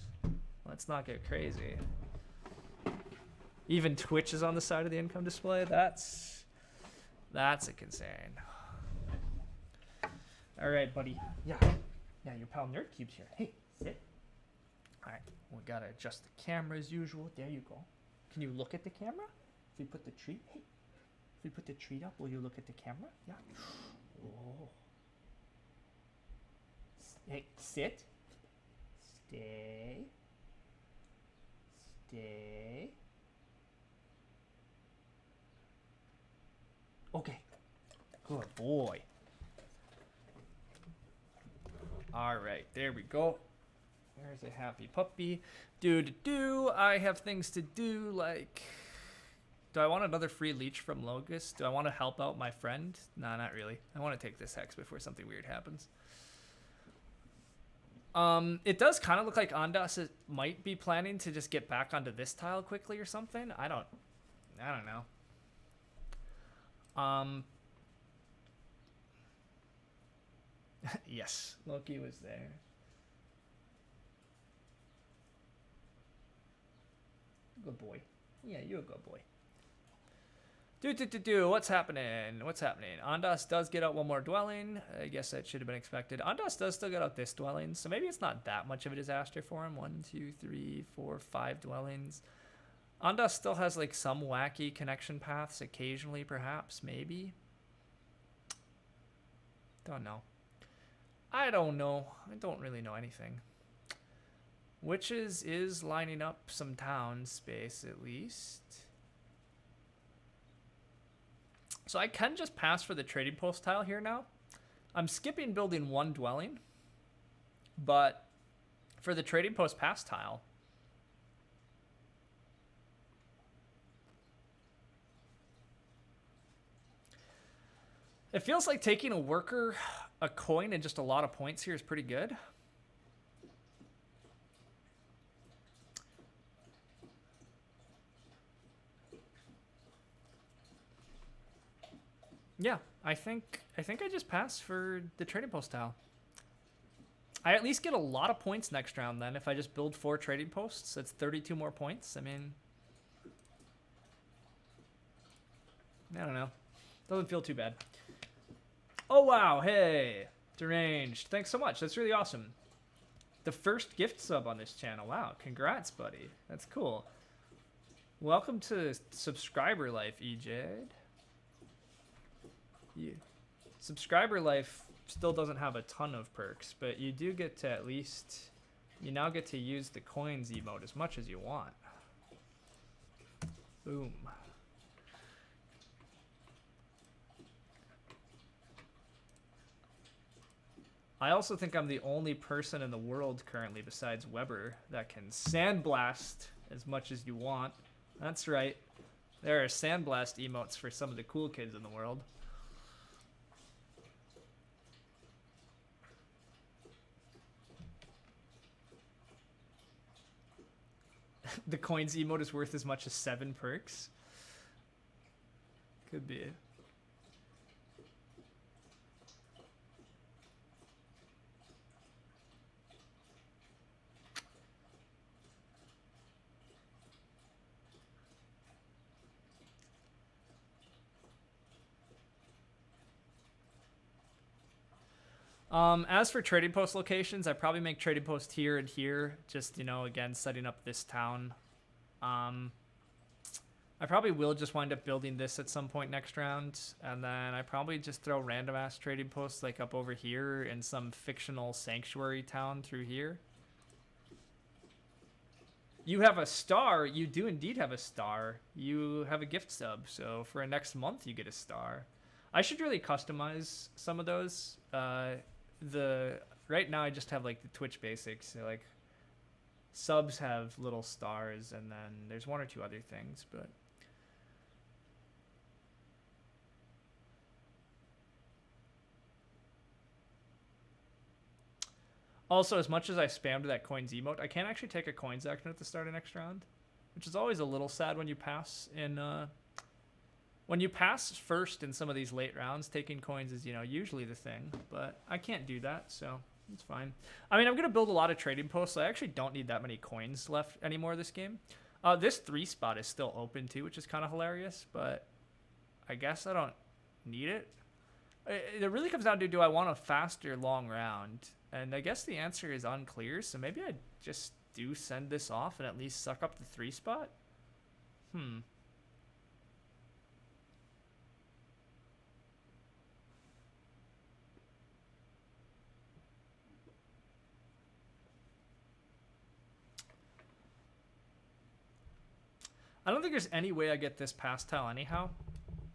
Let's not get crazy. Even Twitch is on the side of the income display? That's a concern. All right, buddy. Yeah, your pal Nerdcube's here. Hey, sit. All right, we gotta adjust the camera as usual. There you go. Can you look at the camera? If we put the treat, hey, if we put the treat up, will you look at the camera? Yeah. Oh. Hey, sit. Stay. Stay. Okay. Good boy. All right, there we go. There's a happy puppy. I have things to do, like... Do I want another free leech from Logus? Do I want to help out my friend? Nah, not really. I want to take this hex before something weird happens. It does kind of look like Ondas might be planning to just get back onto this tile quickly or something. I don't know. Yes, Loki was there. Good boy. Yeah, you're a good boy. What's happening? What's happening? Ondas does get out one more dwelling. I guess that should have been expected. Ondas does still get out this dwelling, so maybe it's not that much of a disaster for him. 1, 2, 3, 4, 5 dwellings. Ondas still has like some wacky connection paths occasionally, perhaps, maybe. Don't know. I don't know. I don't really know anything. Witches is lining up some town space at least. So I can just pass for the trading post tile here now. I'm skipping building 1 dwelling, but for the trading post pass tile, it feels like taking a worker, a coin, and just a lot of points here is pretty good. Yeah, I think I just pass for the trading post tile. I at least get a lot of points next round then if I just build 4 trading posts. That's 32 more points. I mean, I don't know. Doesn't feel too bad. Oh wow, hey, Deranged. Thanks so much. That's really awesome. The first gift sub on this channel. Wow, congrats, buddy. That's cool. Welcome to subscriber life, EJ. Yeah. Subscriber life still doesn't have a ton of perks, but you do get to at least, you now get to use the coins emote as much as you want. Boom. I also think I'm the only person in the world currently besides Weber that can sandblast as much as you want. That's right. There are sandblast emotes for some of the cool kids in the world. The coins emote is worth as much as 7 perks. Could be. As for trading post locations, I probably make trading post here and here. Just, you know, again, setting up this town. I probably will just wind up building this at some point next round. And then I probably just throw random ass trading posts like up over here in some fictional sanctuary town through here. You have a star. You do indeed have a star. You have a gift sub. So for a next month, you get a star. I should really customize some of those. Right now I just have like the Twitch basics. So like subs have little stars, and then there's 1 or 2 other things, but also, as much as I spammed that coins emote, I can't actually take a coins action at the start of next round, which is always a little sad when you pass in when you pass first in some of these late rounds. Taking coins is, you know, usually the thing, but I can't do that, so it's fine. I mean, I'm going to build a lot of trading posts, so I actually don't need that many coins left anymore this game. This 3 spot is still open too, which is kind of hilarious, but I guess I don't need it. It really comes down to, do I want a faster long round? And I guess the answer is unclear, so maybe I just do send this off and at least suck up the 3 spot? I don't think there's any way I get this past tile anyhow.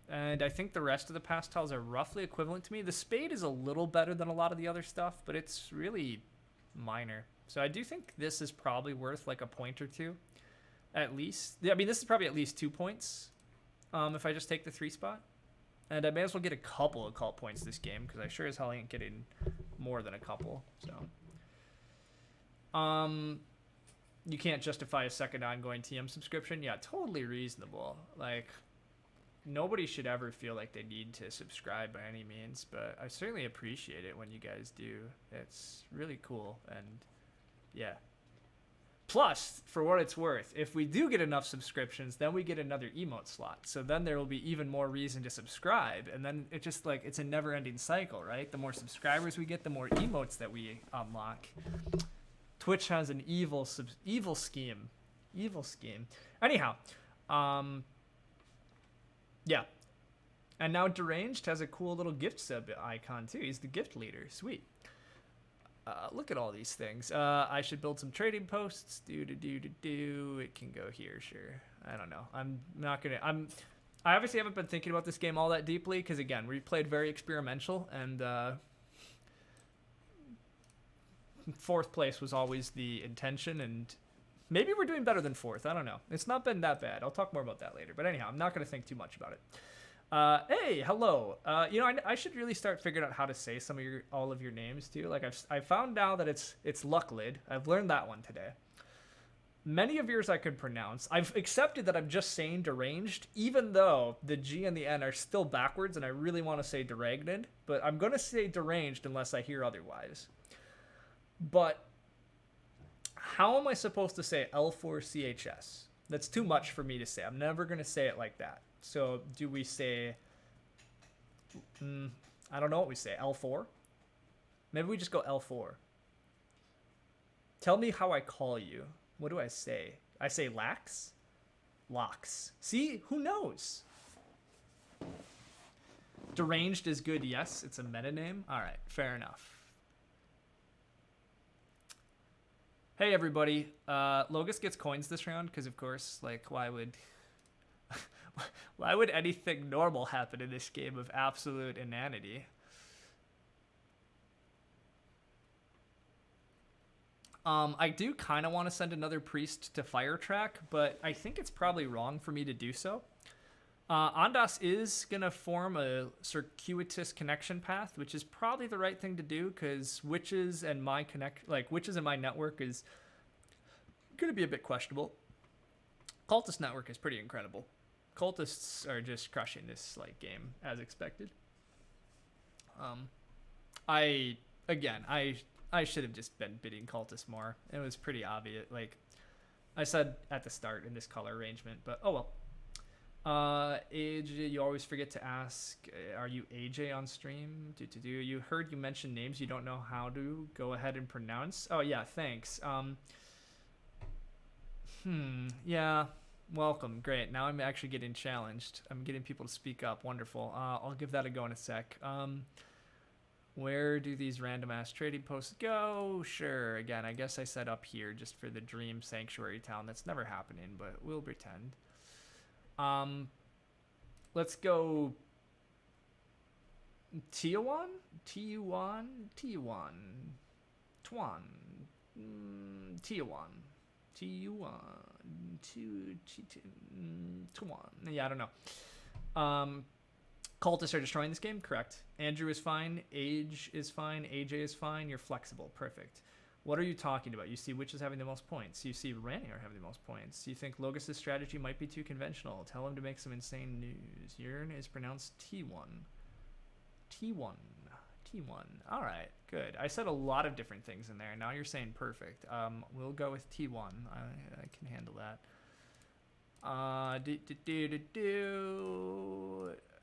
And I think the rest of the past tiles are roughly equivalent to me. The spade is a little better than a lot of the other stuff, but it's really minor. So I do think this is probably worth like a point or 2. At least. I mean, this is probably at least 2 points if I just take the 3 spot. And I may as well get a couple of cult points this game, because I sure as hell ain't getting more than a couple. So you can't justify a second ongoing TM subscription. Yeah, totally reasonable. Like, nobody should ever feel like they need to subscribe by any means, but I certainly appreciate it when you guys do. It's really cool, and yeah. Plus, for what it's worth, if we do get enough subscriptions, then we get another emote slot. So then there will be even more reason to subscribe, and then it just like, it's a never-ending cycle, right? The more subscribers we get, the more emotes that we unlock. Twitch has an evil scheme. Anyhow, yeah. And now Deranged has a cool little gift sub icon too. He's the gift leader. Sweet. Look at all these things. I should build some trading posts. It can go here, sure. I don't know. I obviously haven't been thinking about this game all that deeply, because again, we played very experimental, and 4th place was always the intention, and maybe we're doing better than 4th. I don't know. It's not been that bad. I'll talk more about that later. But anyhow, I'm not going to think too much about it. Hey, hello. You know, I should really start figuring out how to say all of your names too. Like I found now that it's Lucklid. I've learned that one today. Many of yours I could pronounce. I've accepted that I'm just saying Deranged, even though the G and the N are still backwards, and I really want to say Deragned, but I'm going to say Deranged unless I hear otherwise. But how am I supposed to say L4CHS? That's too much for me to say. I'm never going to say it like that. So do we say, I don't know what we say, L4? Maybe we just go L4. Tell me how I call you. What do I say? I say Lax? Lox. See? Who knows? Deranged is good, yes. It's a meta name. All right, fair enough. Hey everybody, Logus gets coins this round because, of course, like, why would anything normal happen in this game of absolute inanity? I do kind of want to send another priest to Fire Track, but I think it's probably wrong for me to do so. Ondas is going to form a circuitous connection path, which is probably the right thing to do, because witches and my network is going to be a bit questionable. Cultist network is pretty incredible. Cultists are just crushing this like game as expected. I again, I should have just been bidding cultists more. It was pretty obvious. Like I said at the start in this color arrangement, but oh well. Age, you always forget to ask, are you AJ on stream? You heard you mention names you don't know how to go ahead and pronounce. Oh yeah, thanks. Yeah, welcome. Great. Now I'm actually getting challenged. I'm getting people to speak up. Wonderful. I'll give that a go in a sec. Where do these random ass trading posts go? Sure. Again, I guess I set up here just for the dream sanctuary town. That's never happening, but we'll pretend. Let's go Tiawan? Tiawan? Tiawan. Tuan. Tiawan. Tuan. Yeah, I don't know. Cultists are destroying this game? Correct. Andrew is fine. Age is fine. AJ is fine. You're flexible. Perfect. What are you talking about? You see witches having the most points. You see Ranier having the most points. You think Logos' strategy might be too conventional. Tell him to make some insane news. Urn is pronounced T1. T1. T1. All right, good. I said a lot of different things in there. Now you're saying perfect. We'll go with T1. I can handle that.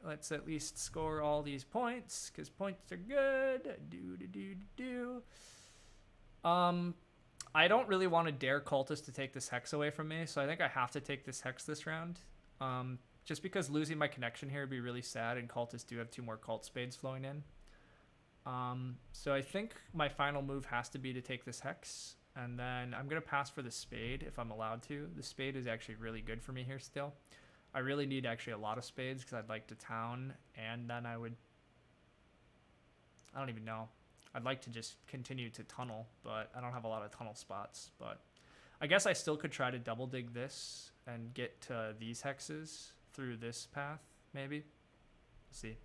Let's at least score all these points, because points are good. I don't really want to dare cultists to take this hex away from me, so I think I have to take this hex this round. Just because losing my connection here would be really sad, and cultists do have 2 more cult spades flowing in. So I think my final move has to be to take this hex, and then I'm going to pass for the spade if I'm allowed to. The spade is actually really good for me here still. I really need actually a lot of spades because I'd like to town, and then I don't even know. I'd like to just continue to tunnel, but I don't have a lot of tunnel spots. But I guess I still could try to double dig this and get to these hexes through this path, maybe. Let's see.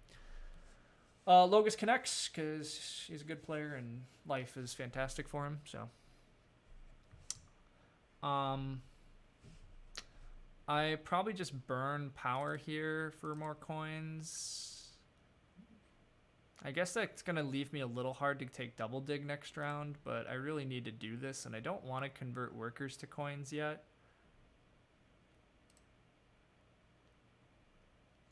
Logos connects because he's a good player and life is fantastic for him. So, I probably just burn power here for more coins. I guess that's going to leave me a little hard to take double dig next round, but I really need to do this, and I don't want to convert workers to coins yet.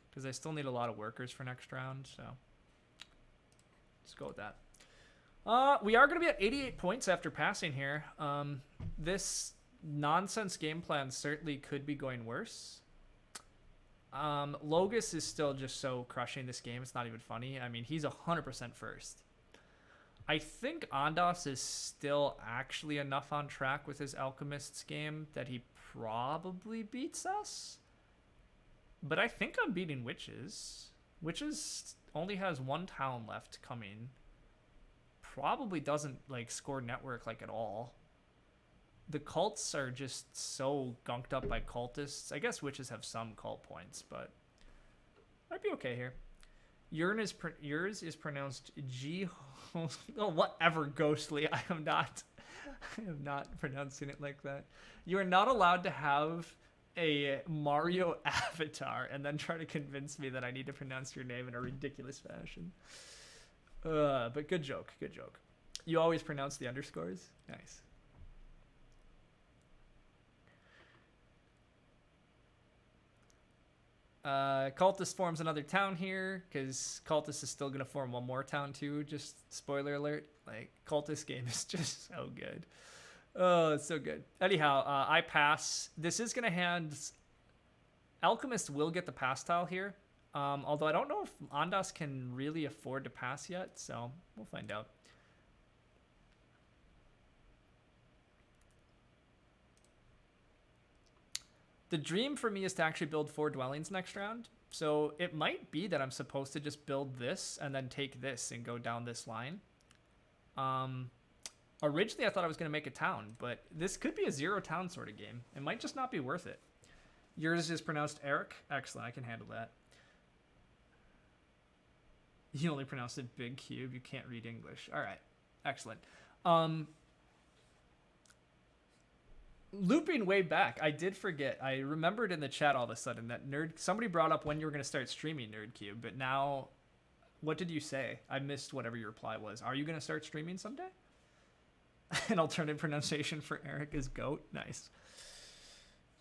Because I still need a lot of workers for next round, so let's go with that. We are going to be at 88 points after passing here. This nonsense game plan certainly could be going worse. Logos is still just so crushing this game. It's not even funny. I mean, he's 100% first. I think Ondas is still actually enough on track with his Alchemist's game that he probably beats us. But I think I'm beating Witches. Witches only has 1 town left coming. Probably doesn't like score network like at all. The cults are just so gunked up by cultists. I guess witches have some cult points, but I'd be okay here. Yours is pronounced G. Oh, whatever, ghostly. I am not pronouncing it like that. You are not allowed to have a Mario avatar and then try to convince me that I need to pronounce your name in a ridiculous fashion. But good joke. Good joke. You always pronounce the underscores? Nice. Cultist forms another town here because Cultist is still going to form 1 more town too. Just spoiler alert. Like, Cultist game is just so good. Oh, it's so good. Anyhow, I pass. This is going to hand... Alchemist will get the pass tile here. Although I don't know if Ondas can really afford to pass yet, so we'll find out. The dream for me is to actually build 4 dwellings next round. So it might be that I'm supposed to just build this and then take this and go down this line. Originally, I thought I was going to make a town, but this could be a 0 town sort of game. It might just not be worth it. Yours is pronounced Eric. Excellent. I can handle that. You only pronounce it Big Cube. You can't read English. All right. Excellent. looping way back, I did forget. I remembered in the chat all of a sudden that somebody brought up when you were going to start streaming NerdCube, but now, what did you say? I missed whatever your reply was. Are you going to start streaming someday? An alternative pronunciation for Eric is goat. Nice.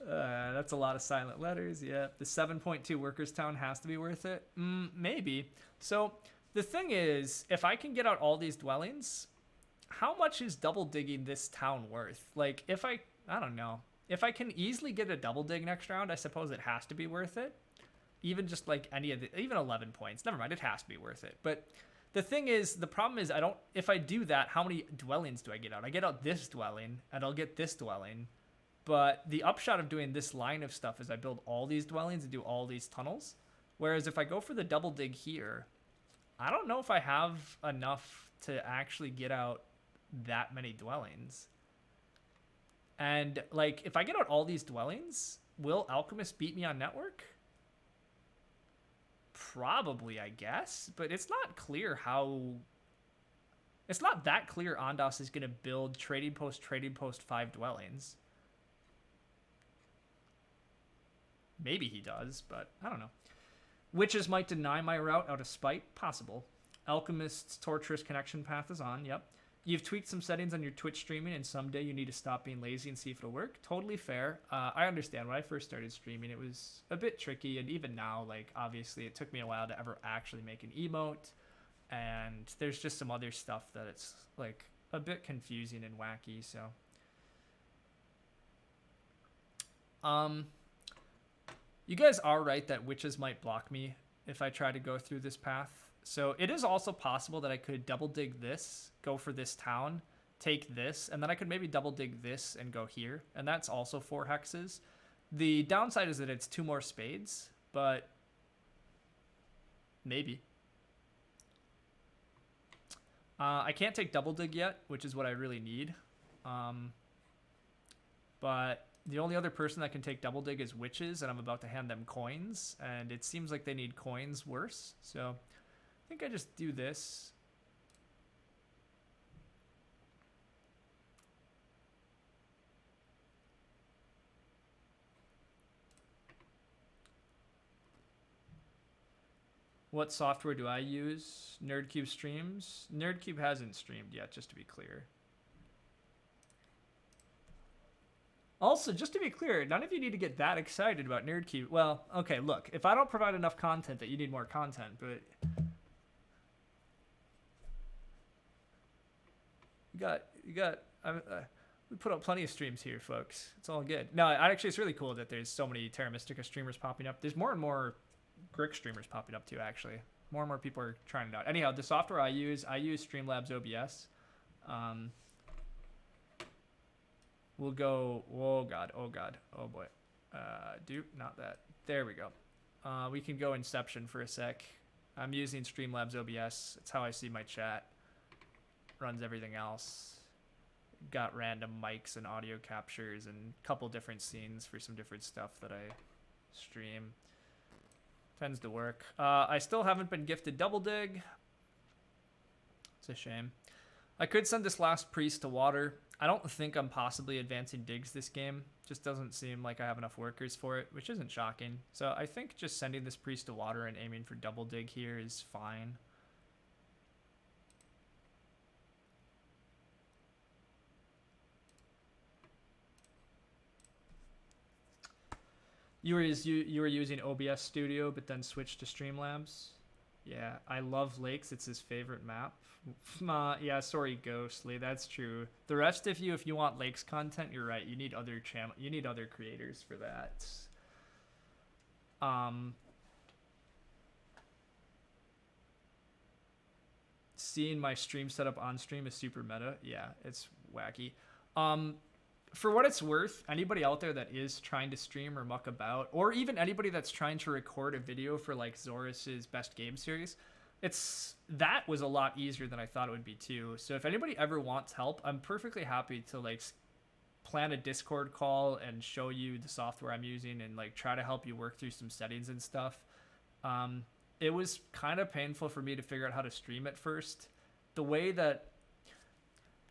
That's a lot of silent letters. Yeah. The 7.2 workers town has to be worth it. Maybe. So the thing is, if I can get out all these dwellings, how much is double digging this town worth? Like, if I don't know. If I can easily get a double dig next round, I suppose it has to be worth it. Even just like any of the, even 11 points. Never mind, it has to be worth it. But the thing is, the problem is, if I do that, how many dwellings do I get out? I get out this dwelling, and I'll get this dwelling. But the upshot of doing this line of stuff is I build all these dwellings and do all these tunnels. Whereas if I go for the double dig here, I don't know if I have enough to actually get out that many dwellings. And like, if I get out all these dwellings, will Alchemist beat me on network? Probably, I guess, but it's not clear how. It's not that clear Ondas is going to build trading post 5 dwellings. Maybe he does, but I don't know. Witches might deny my route out of spite. Possible. Alchemist's torturous connection path is on. Yep. You've tweaked some settings on your Twitch streaming, and someday you need to stop being lazy and see if it'll work. Totally fair. I understand. When I first started streaming, it was a bit tricky, and even now, like, obviously, it took me a while to ever actually make an emote, and there's just some other stuff that it's, like, a bit confusing and wacky, so. You guys are right that witches might block me if I try to go through this path. So it is also possible that I could double dig this, go for this town, take this, and then I could maybe double dig this and go here. And that's also 4 hexes. The downside is that it's 2 more spades, but maybe. I can't take double dig yet, which is what I really need. But the only other person that can take double dig is witches, and I'm about to hand them coins, and it seems like they need coins worse. So I think I just do this. What software do I use? NerdCube streams? NerdCube hasn't streamed yet, just to be clear. Also, just to be clear, none of you need to get that excited about NerdCube. Well, okay, look, if I don't provide enough content, that you need more content, but we put up plenty of streams here, folks. It's all good. No, actually, it's really cool that there's so many Terra Mystica streamers popping up. There's more and more Grick streamers popping up too, actually. More and more people are trying it out. Anyhow, the software I use Streamlabs OBS. We'll go, oh god, oh boy. Not that. There we go. We can go Inception for a sec. I'm using Streamlabs OBS. It's how I see my chat. Runs everything else. Got random mics and audio captures and a couple different scenes for some different stuff that I stream. Tends to work. I still haven't been gifted Double Dig. It's a shame. I could send this last priest to water. I don't think I'm possibly advancing digs this game. Just doesn't seem like I have enough workers for it, which isn't shocking. So I think just sending this priest to water and aiming for double dig here is fine. You were using OBS Studio, but then switched to Streamlabs. Yeah, I love lakes. It's his favorite map. Yeah, sorry, Ghostly. That's true. The rest of you, if you want lakes content, you're right. You need other You need other creators for that. Seeing my stream setup on stream is super meta. Yeah, it's wacky. For what it's worth, anybody out there that is trying to stream or muck about, or even anybody that's trying to record a video for like Zorus's best game series, that was a lot easier than I thought it would be too. So if anybody ever wants help, I'm perfectly happy to like plan a Discord call and show you the software I'm using and like try to help you work through some settings and stuff. It was kind of painful for me to figure out how to stream at first. The way that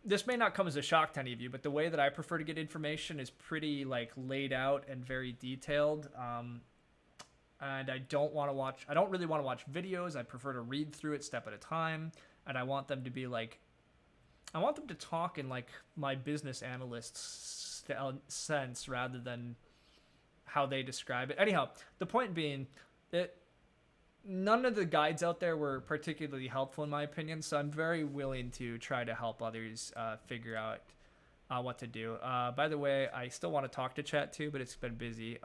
this may not come as a shock to any of you, but the way that I prefer to get information is pretty like laid out and very detailed. And I don't really want to watch videos. I prefer to read through it step at a time. And I want them to be like, I want them to talk in like my business analyst's sense rather than how they describe it. Anyhow, the point being that none of the guides out there were particularly helpful in my opinion, so I'm very willing to try to help others figure out what to do. By the way, I still want to talk to chat too, but it's been busy.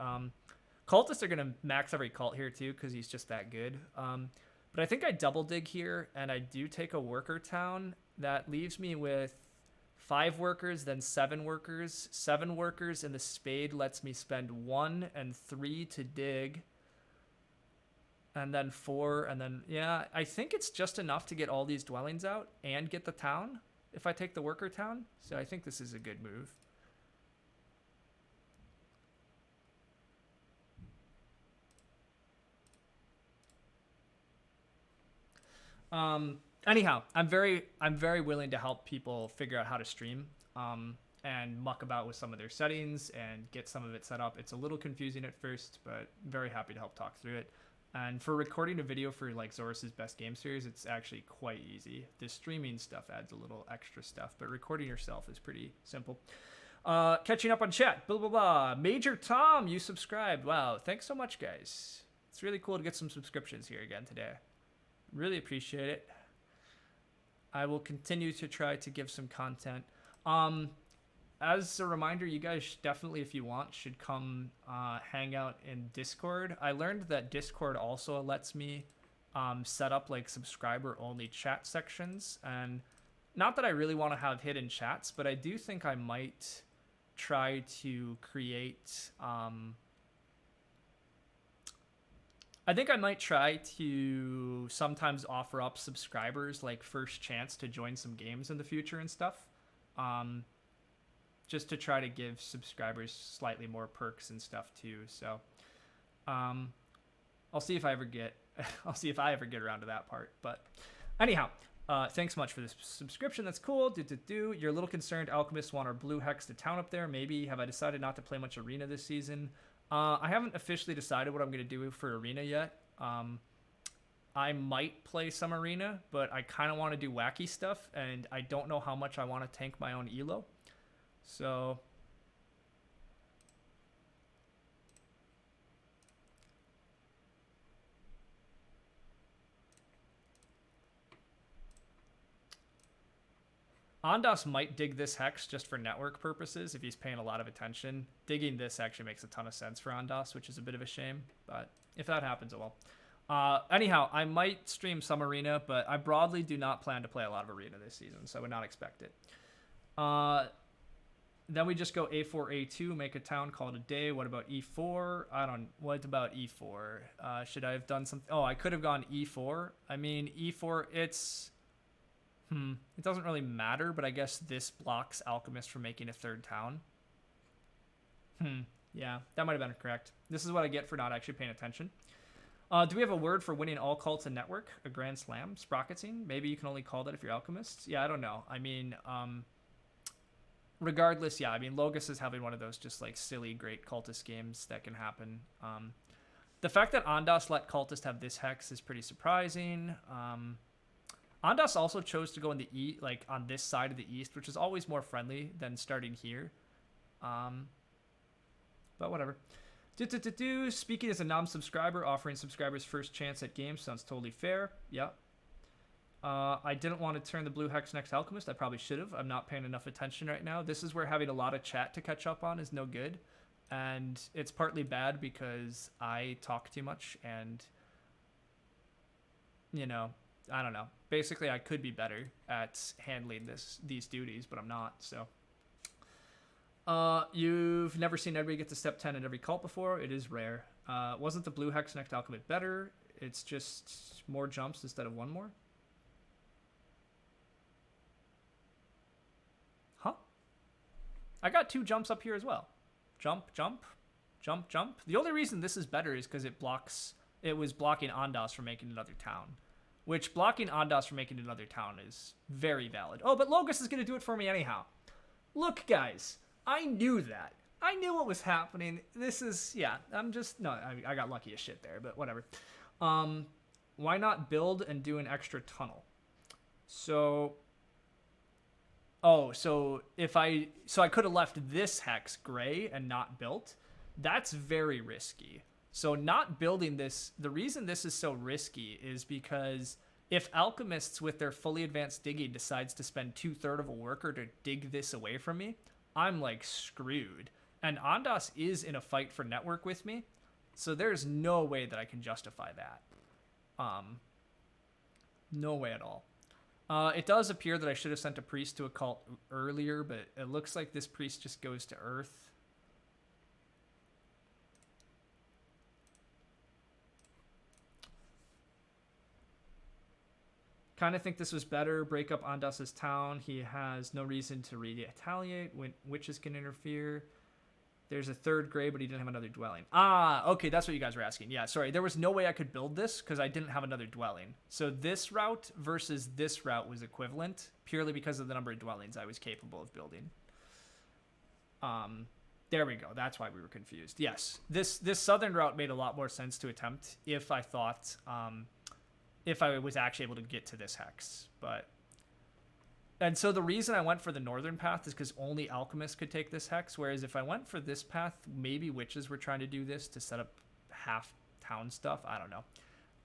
Cultists are going to max every cult here too because he's just that good. But I think I double dig here, and I do take a worker town. That leaves me with 5 workers, then 7 workers. 7 workers, and the spade lets me spend 1 and 3 to dig. And then 4, and then, yeah, I think it's just enough to get all these dwellings out and get the town if I take the worker town. So I think this is a good move. Anyhow, I'm very willing to help people figure out how to stream and muck about with some of their settings and get some of it set up. It's a little confusing at first, but very happy to help talk through it. And for recording a video for like Zorus's best game series, it's actually quite easy. The streaming stuff adds a little extra stuff, but recording yourself is pretty simple. Catching up on chat, blah, blah, blah. Major Tom, you subscribed. Wow, thanks so much, guys. It's really cool to get some subscriptions here again today. Really appreciate it. I will continue to try to give some content. As a reminder, you guys definitely, if you want, should come hang out in Discord. I learned that Discord also lets me set up like subscriber-only chat sections. And not that I really want to have hidden chats, but I do think I might try to create... I think I might try to sometimes offer up subscribers like first chance to join some games in the future and stuff. Just to try to give subscribers slightly more perks and stuff too. So I'll see if I ever get around to that part. But anyhow, thanks much for this subscription. That's cool. You're a little concerned alchemists want our blue hex to town up there. Maybe. Have I decided not to play much arena this season? I haven't officially decided what I'm going to do for arena yet. I might play some arena, but I kind of want to do wacky stuff, and I don't know how much I want to tank my own elo. So Ondas might dig this hex just for network purposes if he's paying a lot of attention. Digging this actually makes a ton of sense for Ondas, which is a bit of a shame. But if that happens, oh well. Anyhow, I might stream some arena, but I broadly do not plan to play a lot of arena this season, so I would not expect it. Then we just go A4, A2, make a town, call it a day. What about E4? What about E4? Should I have done something? Oh, I could have gone E4. I mean, E4, it doesn't really matter, but I guess this blocks Alchemist from making a third town. Yeah, that might have been correct. This is what I get for not actually paying attention. Do we have a word for winning all cults in network? A grand slam? Sprocketting? Maybe you can only call that if you're Alchemists? Yeah, I don't know. I mean, regardless, yeah, I mean, Logos is having one of those just like silly, great cultist games that can happen. The fact that Ondas let cultist have this hex is pretty surprising. Ondas also chose to go in the like on this side of the east, which is always more friendly than starting here. But whatever. Speaking as a non-subscriber, offering subscribers first chance at games sounds totally fair. Yeah. I didn't want to turn the blue hex next alchemist. I probably should have. I'm not paying enough attention right now. This is where having a lot of chat to catch up on is no good. And it's partly bad because I talk too much and, you know, I don't know. Basically, I could be better at handling these duties, but I'm not, so. You've never seen everybody get to step 10 in every cult before. It is rare. Wasn't the blue hex next alchemist better? It's just more jumps instead of one more. Huh? I got 2 jumps up here as well. Jump, jump, jump, jump. The only reason this is better is because it was blocking Ondas from making another town. which blocking Ondas from making another town is very valid. Oh, but Logos is going to do it for me anyhow. Look, guys, I knew that. I knew what was happening. This is, yeah, I'm just, no, I got lucky as shit there, but whatever. Why not build and do an extra tunnel? So, so I could have left this hex gray and not built. That's very risky. So not building this, the reason this is so risky is because if alchemists with their fully advanced digging decides to spend 2/3 of a worker to dig this away from me, I'm like screwed. And Ondas is in a fight for network with me, so there's no way that I can justify that. No way at all. It does appear that I should have sent a priest to a cult earlier, but it looks like this priest just goes to Earth. Kind of think this was better. Break up Ondas's town. He has no reason to retaliate when witches can interfere. There's a third gray, but he didn't have another dwelling. Ah, okay, that's what you guys were asking. Yeah, sorry. There was no way I could build this because I didn't have another dwelling. So this route versus this route was equivalent purely because of the number of dwellings I was capable of building. There we go. That's why we were confused. Yes, this southern route made a lot more sense to attempt if I thought... if I was actually able to get to this hex. And so the reason I went for the northern path is because only alchemists could take this hex, whereas if I went for this path, maybe witches were trying to do this to set up half town stuff. I don't know.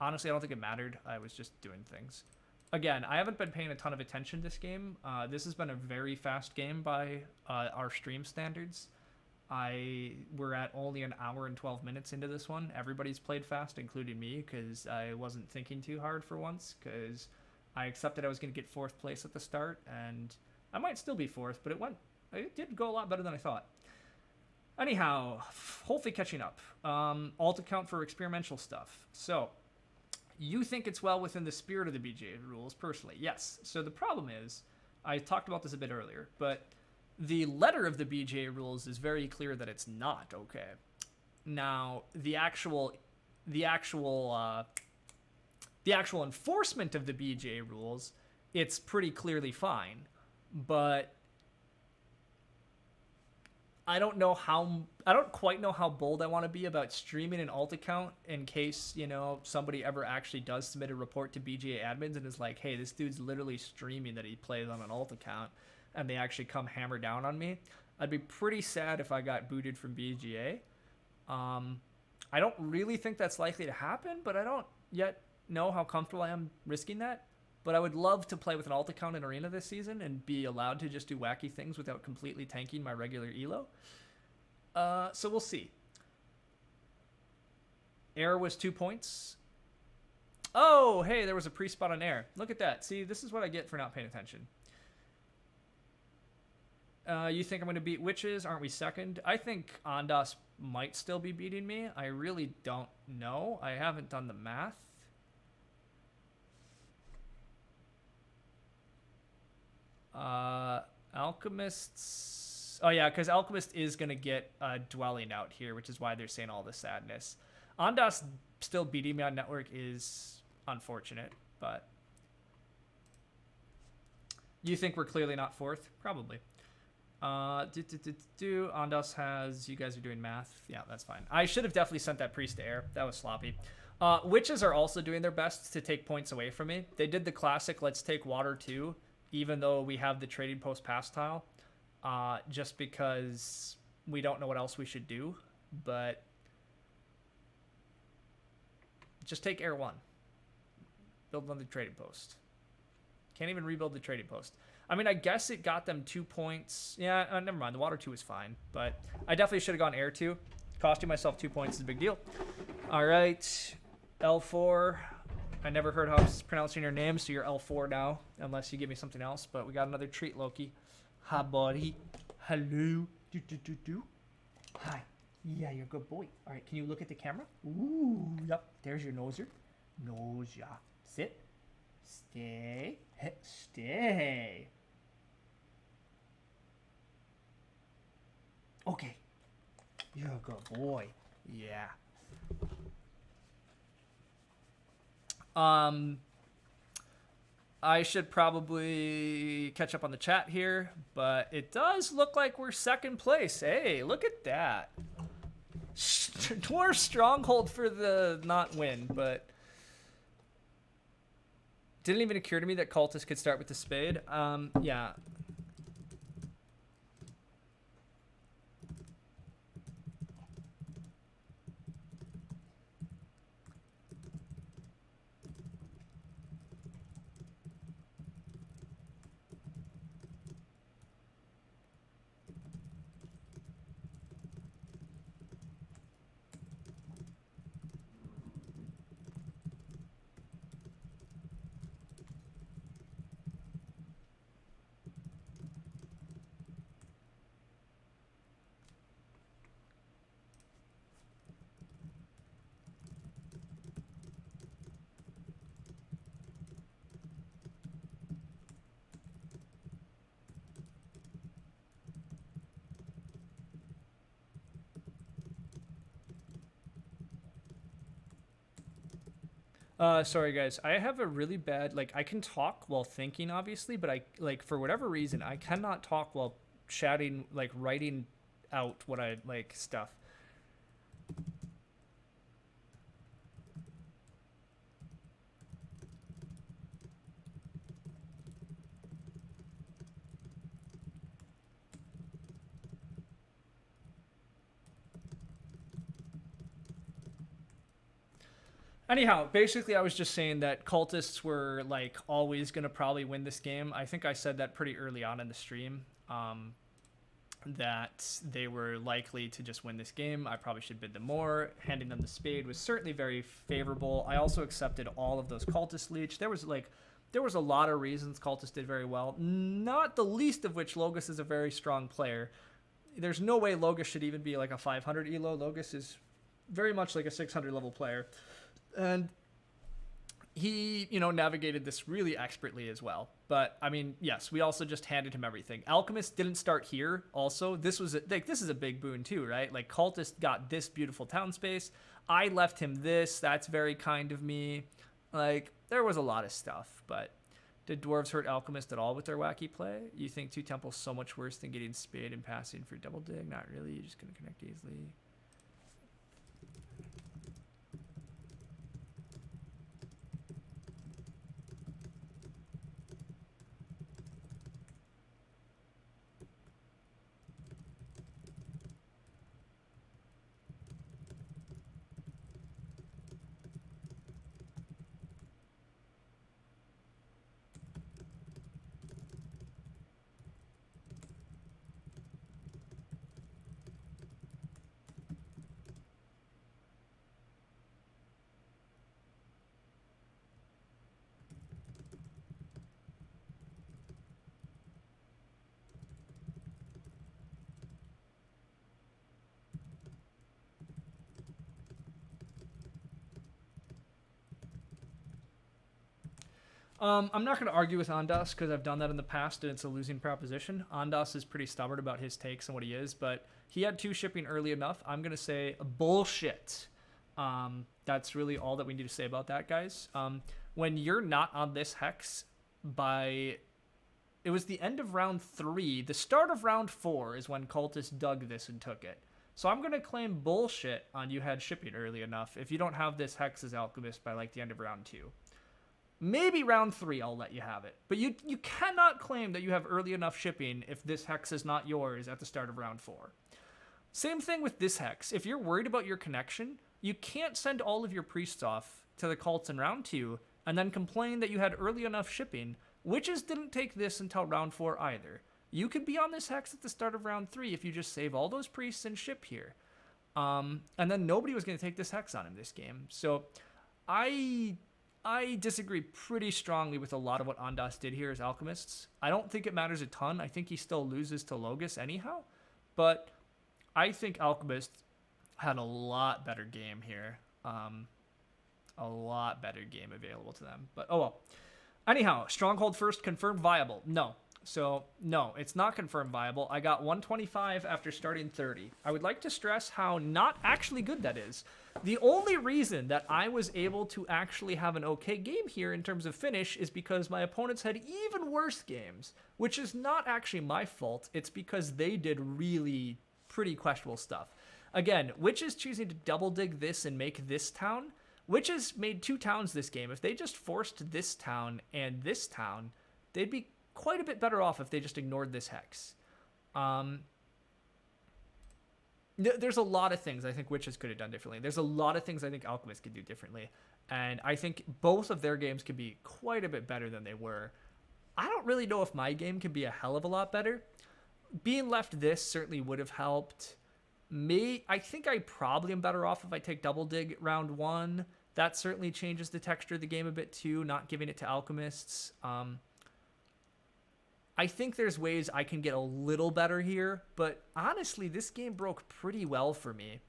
Honestly, I don't think it mattered. I was just doing things. Again, I haven't been paying a ton of attention this game. This has been a very fast game by our stream standards. We're at only an hour and 12 minutes into this one. Everybody's played fast, including me, because I wasn't thinking too hard for once, because I accepted I was going to get 4th place at the start, and I might still be 4th, but it did go a lot better than I thought. Anyhow, hopefully catching up. Alt account for experimental stuff. So, you think it's well within the spirit of the BGA rules, personally. Yes. So the problem is, I talked about this a bit earlier, but... the letter of the BGA rules is very clear that it's not okay. Now, the actual enforcement of the BGA rules, it's pretty clearly fine, but I don't quite know how bold I want to be about streaming an alt account in case, somebody ever actually does submit a report to BGA admins and is like, hey, this dude's literally streaming that he plays on an alt account, and they actually come hammer down on me. I'd be pretty sad if I got booted from BGA. I don't really think that's likely to happen, but I don't yet know how comfortable I am risking that. But I would love to play with an alt account in Arena this season and be allowed to just do wacky things without completely tanking my regular elo. So we'll see. Air was 2 points. Oh, hey, there was a pre-spot on air. Look at that. See, this is what I get for not paying attention. You think I'm going to beat witches? Aren't we second? I think Ondas might still be beating me. I really don't know. I haven't done the math. Alchemists... oh yeah, because Alchemist is going to get a dwelling out here, which is why they're saying all the sadness. Ondas still beating me on network is unfortunate, but... you think we're clearly not 4th? Probably. Ondas has... you guys are doing math. Yeah, that's fine. I should have definitely sent that priest to air. That was sloppy. Witches are also doing their best to take points away from me. They did the classic let's take water too, even though we have the trading post pass tile, just because we don't know what else we should do. But just take air 1. Build another trading post. Can't even rebuild the trading post. I mean, I guess it got them 2 points. Yeah, never mind. The water 2 is fine. But I definitely should have gone air 2. Costing myself 2 points is a big deal. All right. L4. I never heard how I was pronouncing your name, so you're L4 now. Unless you give me something else. But we got another treat, Loki. Hi, buddy. Hello. Hi. Yeah, you're a good boy. All right, can you look at the camera? Ooh, yep. There's your noser. Nose, yeah. Sit. Stay. Stay. Okay. You're a good boy. Yeah. I should probably catch up on the chat here, but it does look like we're second place. Hey, look at that. Dwarf Stronghold for the not win, but didn't even occur to me that cultists could start with the spade. Yeah. Sorry guys, I have a really bad, like, I can talk while thinking, obviously, but I, like, for whatever reason, I cannot talk while chatting, like, writing out what I, like, stuff. Anyhow, basically, I was just saying that cultists were, like, always going to probably win this game. I think I said that pretty early on in the stream, that they were likely to just win this game. I probably should bid them more. Handing them the spade was certainly very favorable. I also accepted all of those cultist leech. There was a lot of reasons cultists did very well, not the least of which Logos is a very strong player. There's no way Logos should even be like a 500 elo. Logos is very much like a 600 level player. And he, navigated this really expertly as well. But I mean, yes, we also just handed him everything. Alchemist didn't start here. Also, this is a big boon too, right? Like, Cultist got this beautiful town space. I left him this. That's very kind of me. Like, there was a lot of stuff. But did Dwarves hurt Alchemist at all with their wacky play? You think 2 temples so much worse than getting spade and passing for double dig? Not really. You're just gonna connect easily. I'm not going to argue with Ondas because I've done that in the past and it's a losing proposition. Ondas is pretty stubborn about his takes and what he is, but he had 2 shipping early enough. I'm going to say bullshit. That's really all that we need to say about that, guys. When you're not on this hex it was the end of round 3. The start of round 4 is when Cultists dug this and took it. So I'm going to claim bullshit on you had shipping early enough if you don't have this hex as Alchemist by like the end of round 2. Maybe round 3 I'll let you have it. But you cannot claim that you have early enough shipping if this hex is not yours at the start of round 4. Same thing with this hex. If you're worried about your connection, you can't send all of your priests off to the cults in round 2 and then complain that you had early enough shipping. Witches didn't take this until round 4 either. You could be on this hex at the start of round 3 if you just save all those priests and ship here. And then nobody was going to take this hex on in this game. So I disagree pretty strongly with a lot of what Ondas did here as Alchemists. I don't think it matters a ton. I think he still loses to Logos anyhow. But I think Alchemist had a lot better game here. A lot better game available to them. But oh well. Anyhow, Stronghold first, confirmed viable. No. So, no, it's not confirmed viable. I got 125 after starting 30. I would like to stress how not actually good that is. The only reason that I was able to actually have an okay game here in terms of finish is because my opponents had even worse games, which is not actually my fault. It's because they did really pretty questionable stuff. Again, Witches choosing to double dig this and make this town. Witches made 2 towns this game. If they just forced this town and this town, they'd be quite a bit better off if they just ignored this hex. There's a lot of things I think Witches could have done differently. There's a lot of things I think Alchemists could do differently. And I think both of their games could be quite a bit better than they were. I don't really know if my game could be a hell of a lot better. Being left this certainly would have helped. I think I probably am better off if I take Double Dig round 1. That certainly changes the texture of the game a bit too, not giving it to Alchemists. I think there's ways I can get a little better here, but honestly, this game broke pretty well for me.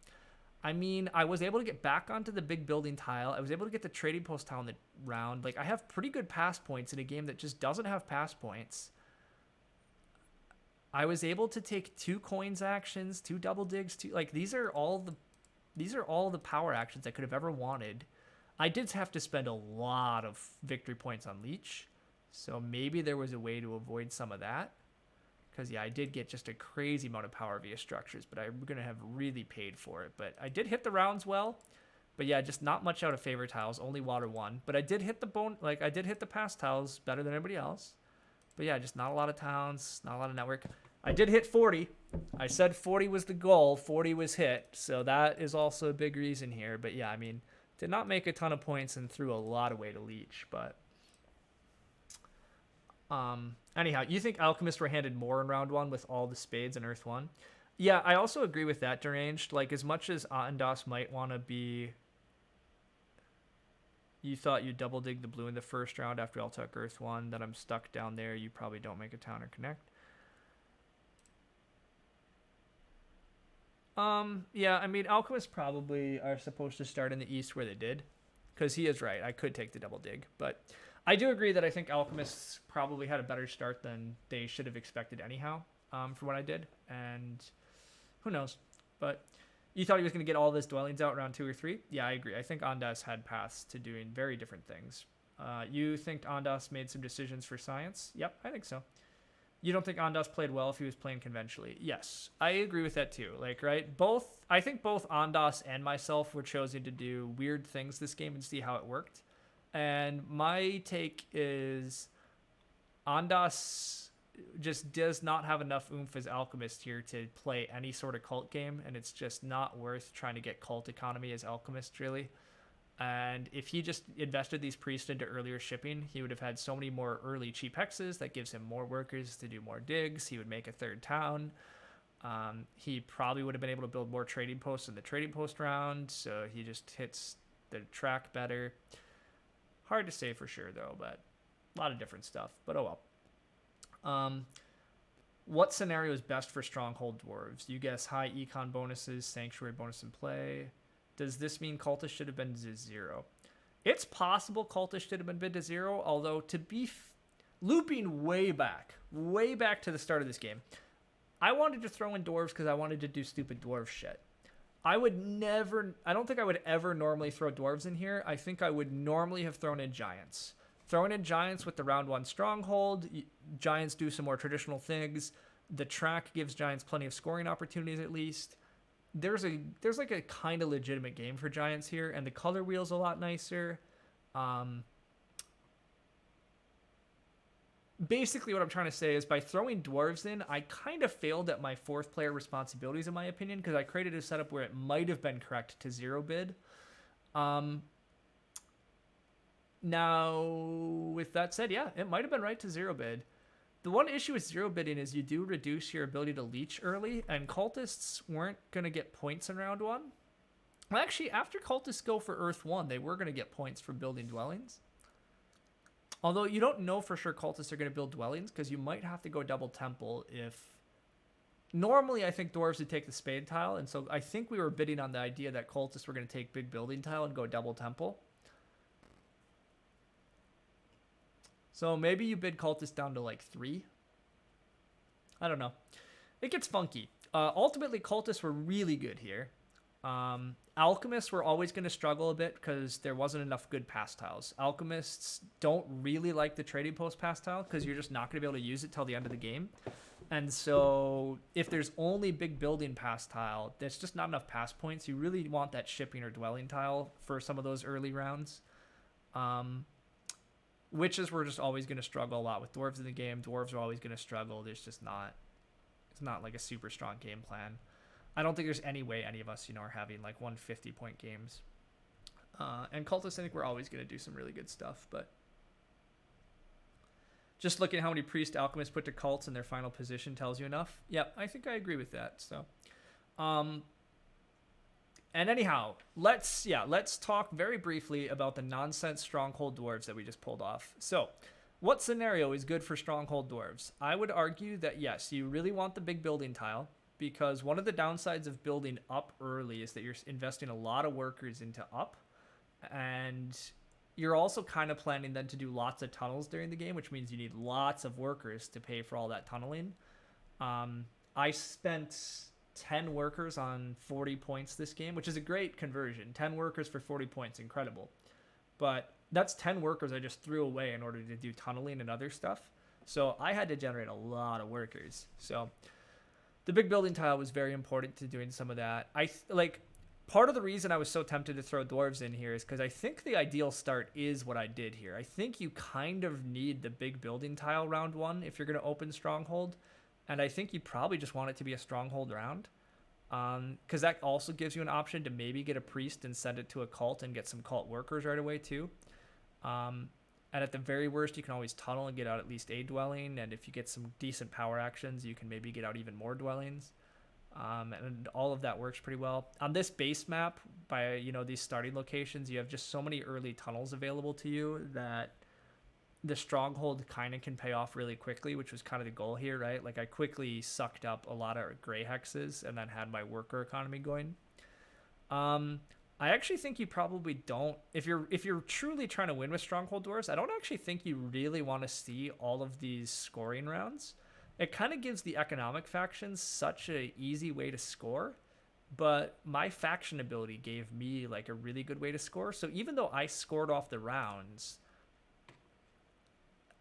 I mean, I was able to get back onto the big building tile. I was able to get the trading post tile in the round. Like, I have pretty good pass points in a game that just doesn't have pass points. I was able to take 2 coins actions, 2 double digs, these are all the power actions I could have ever wanted. I did have to spend a lot of victory points on Leech. So maybe there was a way to avoid some of that. Because, yeah, I did get just a crazy amount of power via structures, but I'm going to have really paid for it. But I did hit the rounds well. But, yeah, just not much out of favor tiles, only water 1. But I did hit I did hit the pass tiles better than everybody else. But, yeah, just not a lot of towns, not a lot of network. I did hit 40. I said 40 was the goal. 40 was hit. So that is also a big reason here. But, yeah, I mean, did not make a ton of points and threw a lot of way to Leech, but... anyhow, you think Alchemists were handed more in round 1 with all the spades and Earth 1? Yeah, I also agree with that, Deranged. Like, as much as Attendas might want to be... You thought you double dig the blue in the first round after all took Earth 1, that I'm stuck down there, you probably don't make a town or connect. Yeah, I mean, Alchemists probably are supposed to start in the east where they did. Because he is right, I could take the double dig, but... I do agree that I think Alchemists probably had a better start than they should have expected anyhow, for what I did. And who knows? But you thought he was going to get all of his dwellings out around 2 or 3? Yeah, I agree. I think Ondas had paths to doing very different things. You think Ondas made some decisions for science? Yep, I think so. You don't think Ondas played well if he was playing conventionally? Yes, I agree with that too. Like, right? I think both Ondas and myself were chosen to do weird things this game and see how it worked. And my take is Ondas just does not have enough oomph as Alchemist here to play any sort of cult game, and it's just not worth trying to get cult economy as Alchemist, really. And if he just invested these priests into earlier shipping, he would have had so many more early cheap hexes that gives him more workers to do more digs. He would make a 3rd town. He probably would have been able to build more trading posts in the trading post round, so he just hits the track better. Hard to say for sure, though, but a lot of different stuff. But oh well. What scenario is best for Stronghold Dwarves? You guess high econ bonuses, Sanctuary bonus in play. Does this mean Cultist should have been to 0? It's possible Cultist should have been to 0, although to be looping way back to the start of this game, I wanted to throw in Dwarves because I wanted to do stupid Dwarf shit. I don't think I would ever normally throw Dwarves in here. I think I would normally have thrown in Giants. Throwing in Giants with the round 1 Stronghold, Giants do some more traditional things. The track gives Giants plenty of scoring opportunities at least. There's like a kind of legitimate game for Giants here, and the color wheel's a lot nicer. Basically what I'm trying to say is by throwing Dwarves in, I kind of failed at my 4th player responsibilities in my opinion, because I created a setup where it might have been correct to 0 bid. Now, with that said, yeah, it might have been right to 0 bid. The one issue with 0 bidding is you do reduce your ability to leech early, and Cultists weren't going to get points in round 1. Well, actually, after Cultists go for Earth 1, they were going to get points for building dwellings. Although you don't know for sure Cultists are going to build dwellings, because you might have to go double temple if... Normally, I think Dwarves would take the spade tile, and so I think we were bidding on the idea that Cultists were going to take big building tile and go double temple. So maybe you bid Cultists down to like 3, I don't know. It gets funky. Ultimately, cultists were really good here. Alchemists were always going to struggle a bit because there wasn't enough good pass tiles. Alchemists don't really like the trading post pass tile because you're just not going to be able to use it till the end of the game. And so if there's only big building pass tile, there's just not enough pass points. You really want that shipping or dwelling tile for some of those early rounds. Witches were just always going to struggle a lot with dwarves in the game. Dwarves are always going to struggle. There's just not, it's not like a super strong game plan. I don't think there's any way any of us, are having like 150-point games. And cultists, I think we're always going to do some really good stuff. But just looking at how many priest alchemists put to cults in their final position tells you enough. Yep, I think I agree with that. So, and anyhow, let's talk very briefly about the nonsense Stronghold Dwarves that we just pulled off. So, what scenario is good for Stronghold Dwarves? I would argue that yes, you really want the big building tile, because one of the downsides of building up early is that you're investing a lot of workers into up, and you're also kind of planning then to do lots of tunnels during the game, which means you need lots of workers to pay for all that tunneling. I spent 10 workers on 40 points this game, which is a great conversion. 10 workers for 40 points, incredible. But that's 10 workers I just threw away in order to do tunneling and other stuff. So I had to generate a lot of workers. So the big building tile was very important to doing some of that. Part of the reason I was so tempted to throw dwarves in here is because I think the ideal start is what I did here. I think you kind of need the big building tile round one if you're going to open Stronghold. And I think you probably just want it to be a Stronghold round. Because that also gives you an option to maybe get a priest and send it to a cult and get some cult workers right away too. And at the very worst, you can always tunnel and get out at least a dwelling. And if you get some decent power actions, you can maybe get out even more dwellings. And all of that works pretty well. On this base map, by these starting locations, you have just so many early tunnels available to you that the Stronghold kind of can pay off really quickly, which was kind of the goal here, right? Like I quickly sucked up a lot of gray hexes and then had my worker economy going. I actually think you probably don't, if you're truly trying to win with Stronghold Dwarves, I don't actually think you really want to see all of these scoring rounds. It kind of gives the economic factions such a easy way to score, but my faction ability gave me like a really good way to score. So even though I scored off the rounds,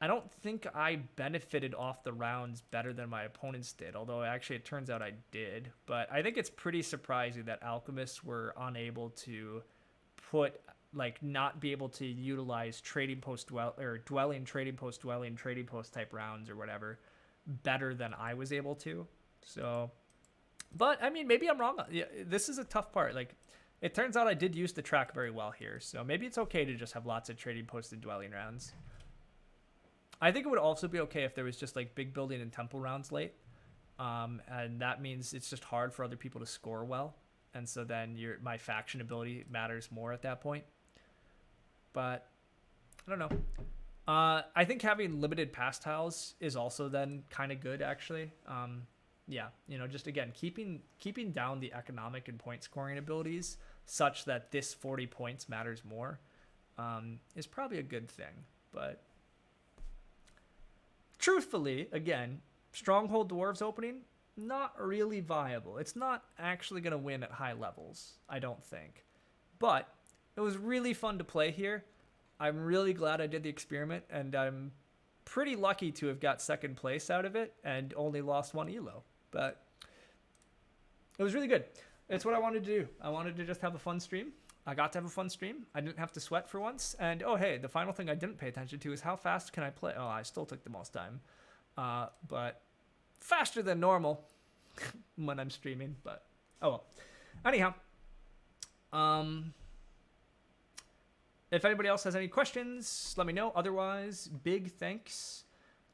I don't think I benefited off the rounds better than my opponents did, although actually it turns out I did. But I think it's pretty surprising that alchemists were unable to not be able to utilize trading post dwelling trading post type rounds or whatever better than I was able to. So, but I mean, maybe I'm wrong. Yeah, this is a tough part. Like, it turns out I did use the track very well here, so maybe it's okay to just have lots of trading post and dwelling rounds. I think it would also be okay if there was just like big building and temple rounds late, and that means it's just hard for other people to score well, and so then my faction ability matters more at that point. But I don't know. I think having limited pass tiles is also then kind of good, actually. Yeah, just again, keeping down the economic and point scoring abilities such that this 40 points matters more is probably a good thing. But truthfully, again, Stronghold Dwarves opening, not really viable. It's not actually going to win at high levels, I don't think. But it was really fun to play here. I'm really glad I did the experiment, and I'm pretty lucky to have got second place out of it and only lost one elo. But it was really good. It's what I wanted to do. I wanted to just have a fun stream. I got to have a fun stream. I didn't have to sweat for once. And, oh, hey, the final thing I didn't pay attention to is how fast can I play? Oh, I still took the most time. But faster than normal when I'm streaming. But, oh, well. Anyhow. If anybody else has any questions, let me know. Otherwise, big thanks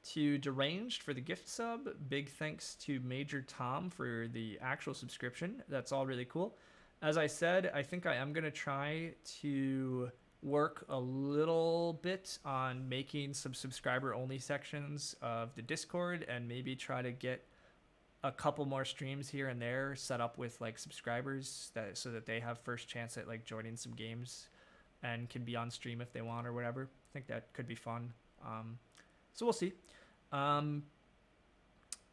to Deranged for the gift sub. Big thanks to Major Tom for the actual subscription. That's all really cool. As I said, I think I am going to try to work a little bit on making some subscriber-only sections of the Discord and maybe try to get a couple more streams here and there set up with like subscribers so that they have first chance at like joining some games and can be on stream if they want or whatever. I think that could be fun. So we'll see.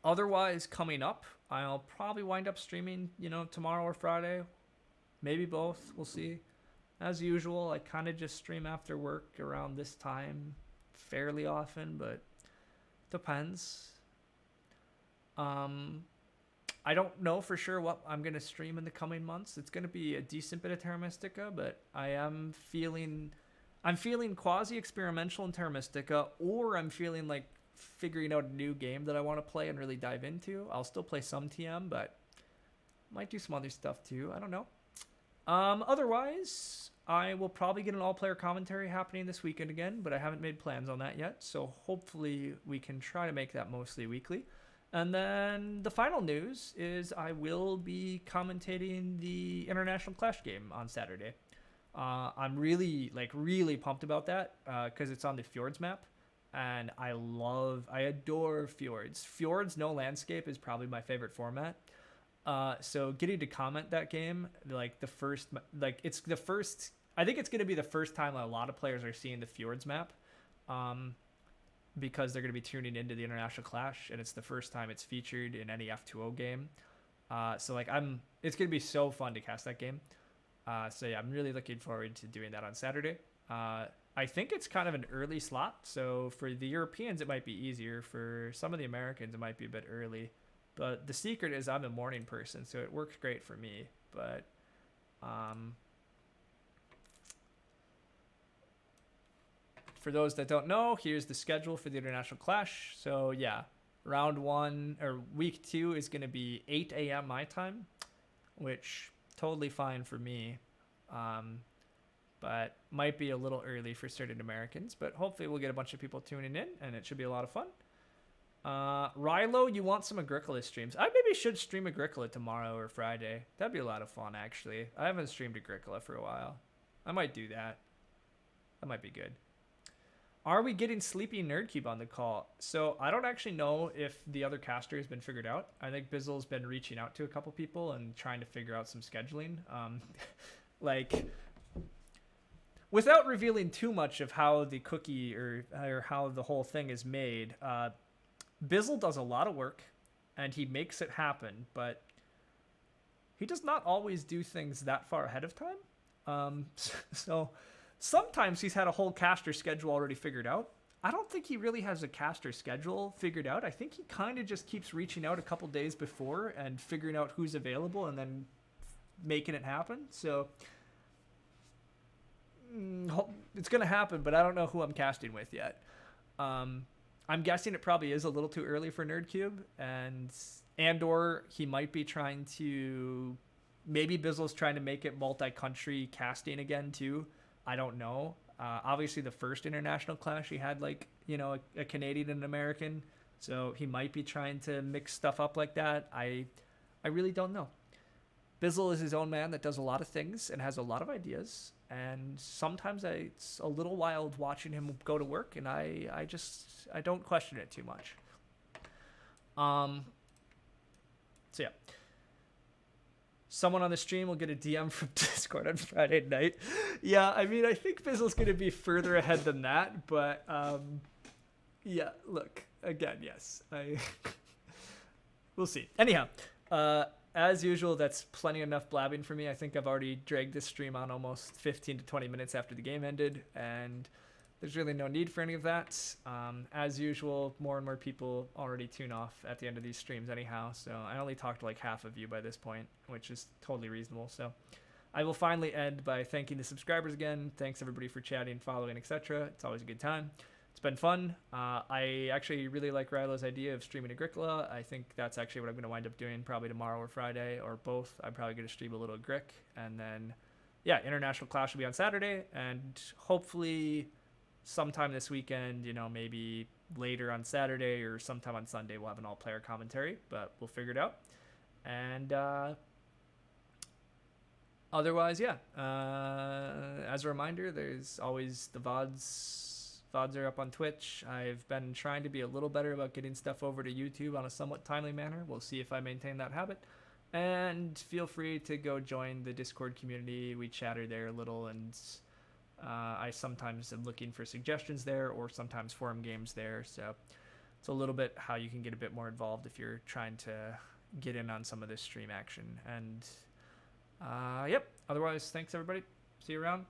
Otherwise, coming up, I'll probably wind up streaming, tomorrow or Friday. Maybe both. We'll see. As usual, I kind of just stream after work around this time fairly often, but depends. I don't know for sure what I'm going to stream in the coming months. It's going to be a decent bit of Terra Mystica, but I'm feeling quasi experimental in Terra Mystica, or I'm feeling like figuring out a new game that I want to play and really dive into. I'll still play some TM, but might do some other stuff too. I don't know. Otherwise, I will probably get an all-player commentary happening this weekend again, but I haven't made plans on that yet, so hopefully we can try to make that mostly weekly. And then the final news is I will be commentating the International Clash game on Saturday. I'm really pumped about that because it's on the Fjords map, and I adore Fjords. Fjords no landscape is probably my favorite format. So getting to comment that game, I think it's going to be the first time a lot of players are seeing the Fjords map, because they're going to be tuning into the International Clash, and it's the first time it's featured in any F2O game. It's going to be so fun to cast that game. So yeah, I'm really looking forward to doing that on Saturday. I think it's kind of an early slot, so for the Europeans it might be easier. For some of the Americans it might be a bit early. But the secret is I'm a morning person, so it works great for me. But for those that don't know, here's the schedule for the International Clash. So yeah, week 2 is going to be 8 a.m. my time, which totally fine for me. But might be a little early for certain Americans. But hopefully we'll get a bunch of people tuning in, and it should be a lot of fun. Rilo, you want some Agricola streams? I maybe should stream Agricola tomorrow or Friday. That'd be a lot of fun, actually. I haven't streamed Agricola for a while. I might do that. That might be good. Are we getting Sleepy Nerdcube on the call? So I don't actually know if the other caster has been figured out. I think Bizzle's been reaching out to a couple people and trying to figure out some scheduling. Without revealing too much of how the cookie or how the whole thing is made, Bizzle does a lot of work, and he makes it happen, but he does not always do things that far ahead of time. So sometimes he's had a whole caster schedule already figured out. I don't think he really has a caster schedule figured out. I think he kind of just keeps reaching out a couple days before and figuring out who's available and then making it happen. So it's going to happen, but I don't know who I'm casting with yet. I'm guessing it probably is a little too early for Nerdcube, and/or he might be trying to, maybe Bizzle's trying to make it multi-country casting again too. I don't know. Obviously the first International Clash he had a Canadian and an American, so he might be trying to mix stuff up like that. I really don't know. Bizzle is his own man that does a lot of things and has a lot of ideas, and sometimes it's a little wild watching him go to work, and I don't question it too much. So yeah. Someone on the stream will get a DM from Discord on Friday night. Yeah, I mean, I think Bizzle's going to be further ahead than that, but yeah, look, again, yes. We'll see. Anyhow, as usual, that's plenty enough blabbing for me. I think I've already dragged this stream on almost 15 to 20 minutes after the game ended, and there's really no need for any of that. As usual, more and more people already tune off at the end of these streams anyhow, so I only talked to like half of you by this point, which is totally reasonable. So I will finally end by thanking the subscribers again. Thanks everybody for chatting, following, etc. It's always a good time. It's been fun. I actually really like Rilo's idea of streaming Agricola. I think that's actually what I'm going to wind up doing probably tomorrow or Friday, or both. I'm probably going to stream a little Agric, and then yeah, International Clash will be on Saturday, and hopefully sometime this weekend, maybe later on Saturday or sometime on Sunday, we'll have an all-player commentary, but we'll figure it out. And otherwise, yeah. As a reminder, there's always the VODs. VODs are up on Twitch. I've been trying to be a little better about getting stuff over to YouTube on a somewhat timely manner. We'll see if I maintain that habit. And feel free to go join the Discord community. We chatter there a little, and I sometimes am looking for suggestions there, or sometimes forum games there. So it's a little bit how you can get a bit more involved if you're trying to get in on some of this stream action. And yep, otherwise, thanks everybody. See you around.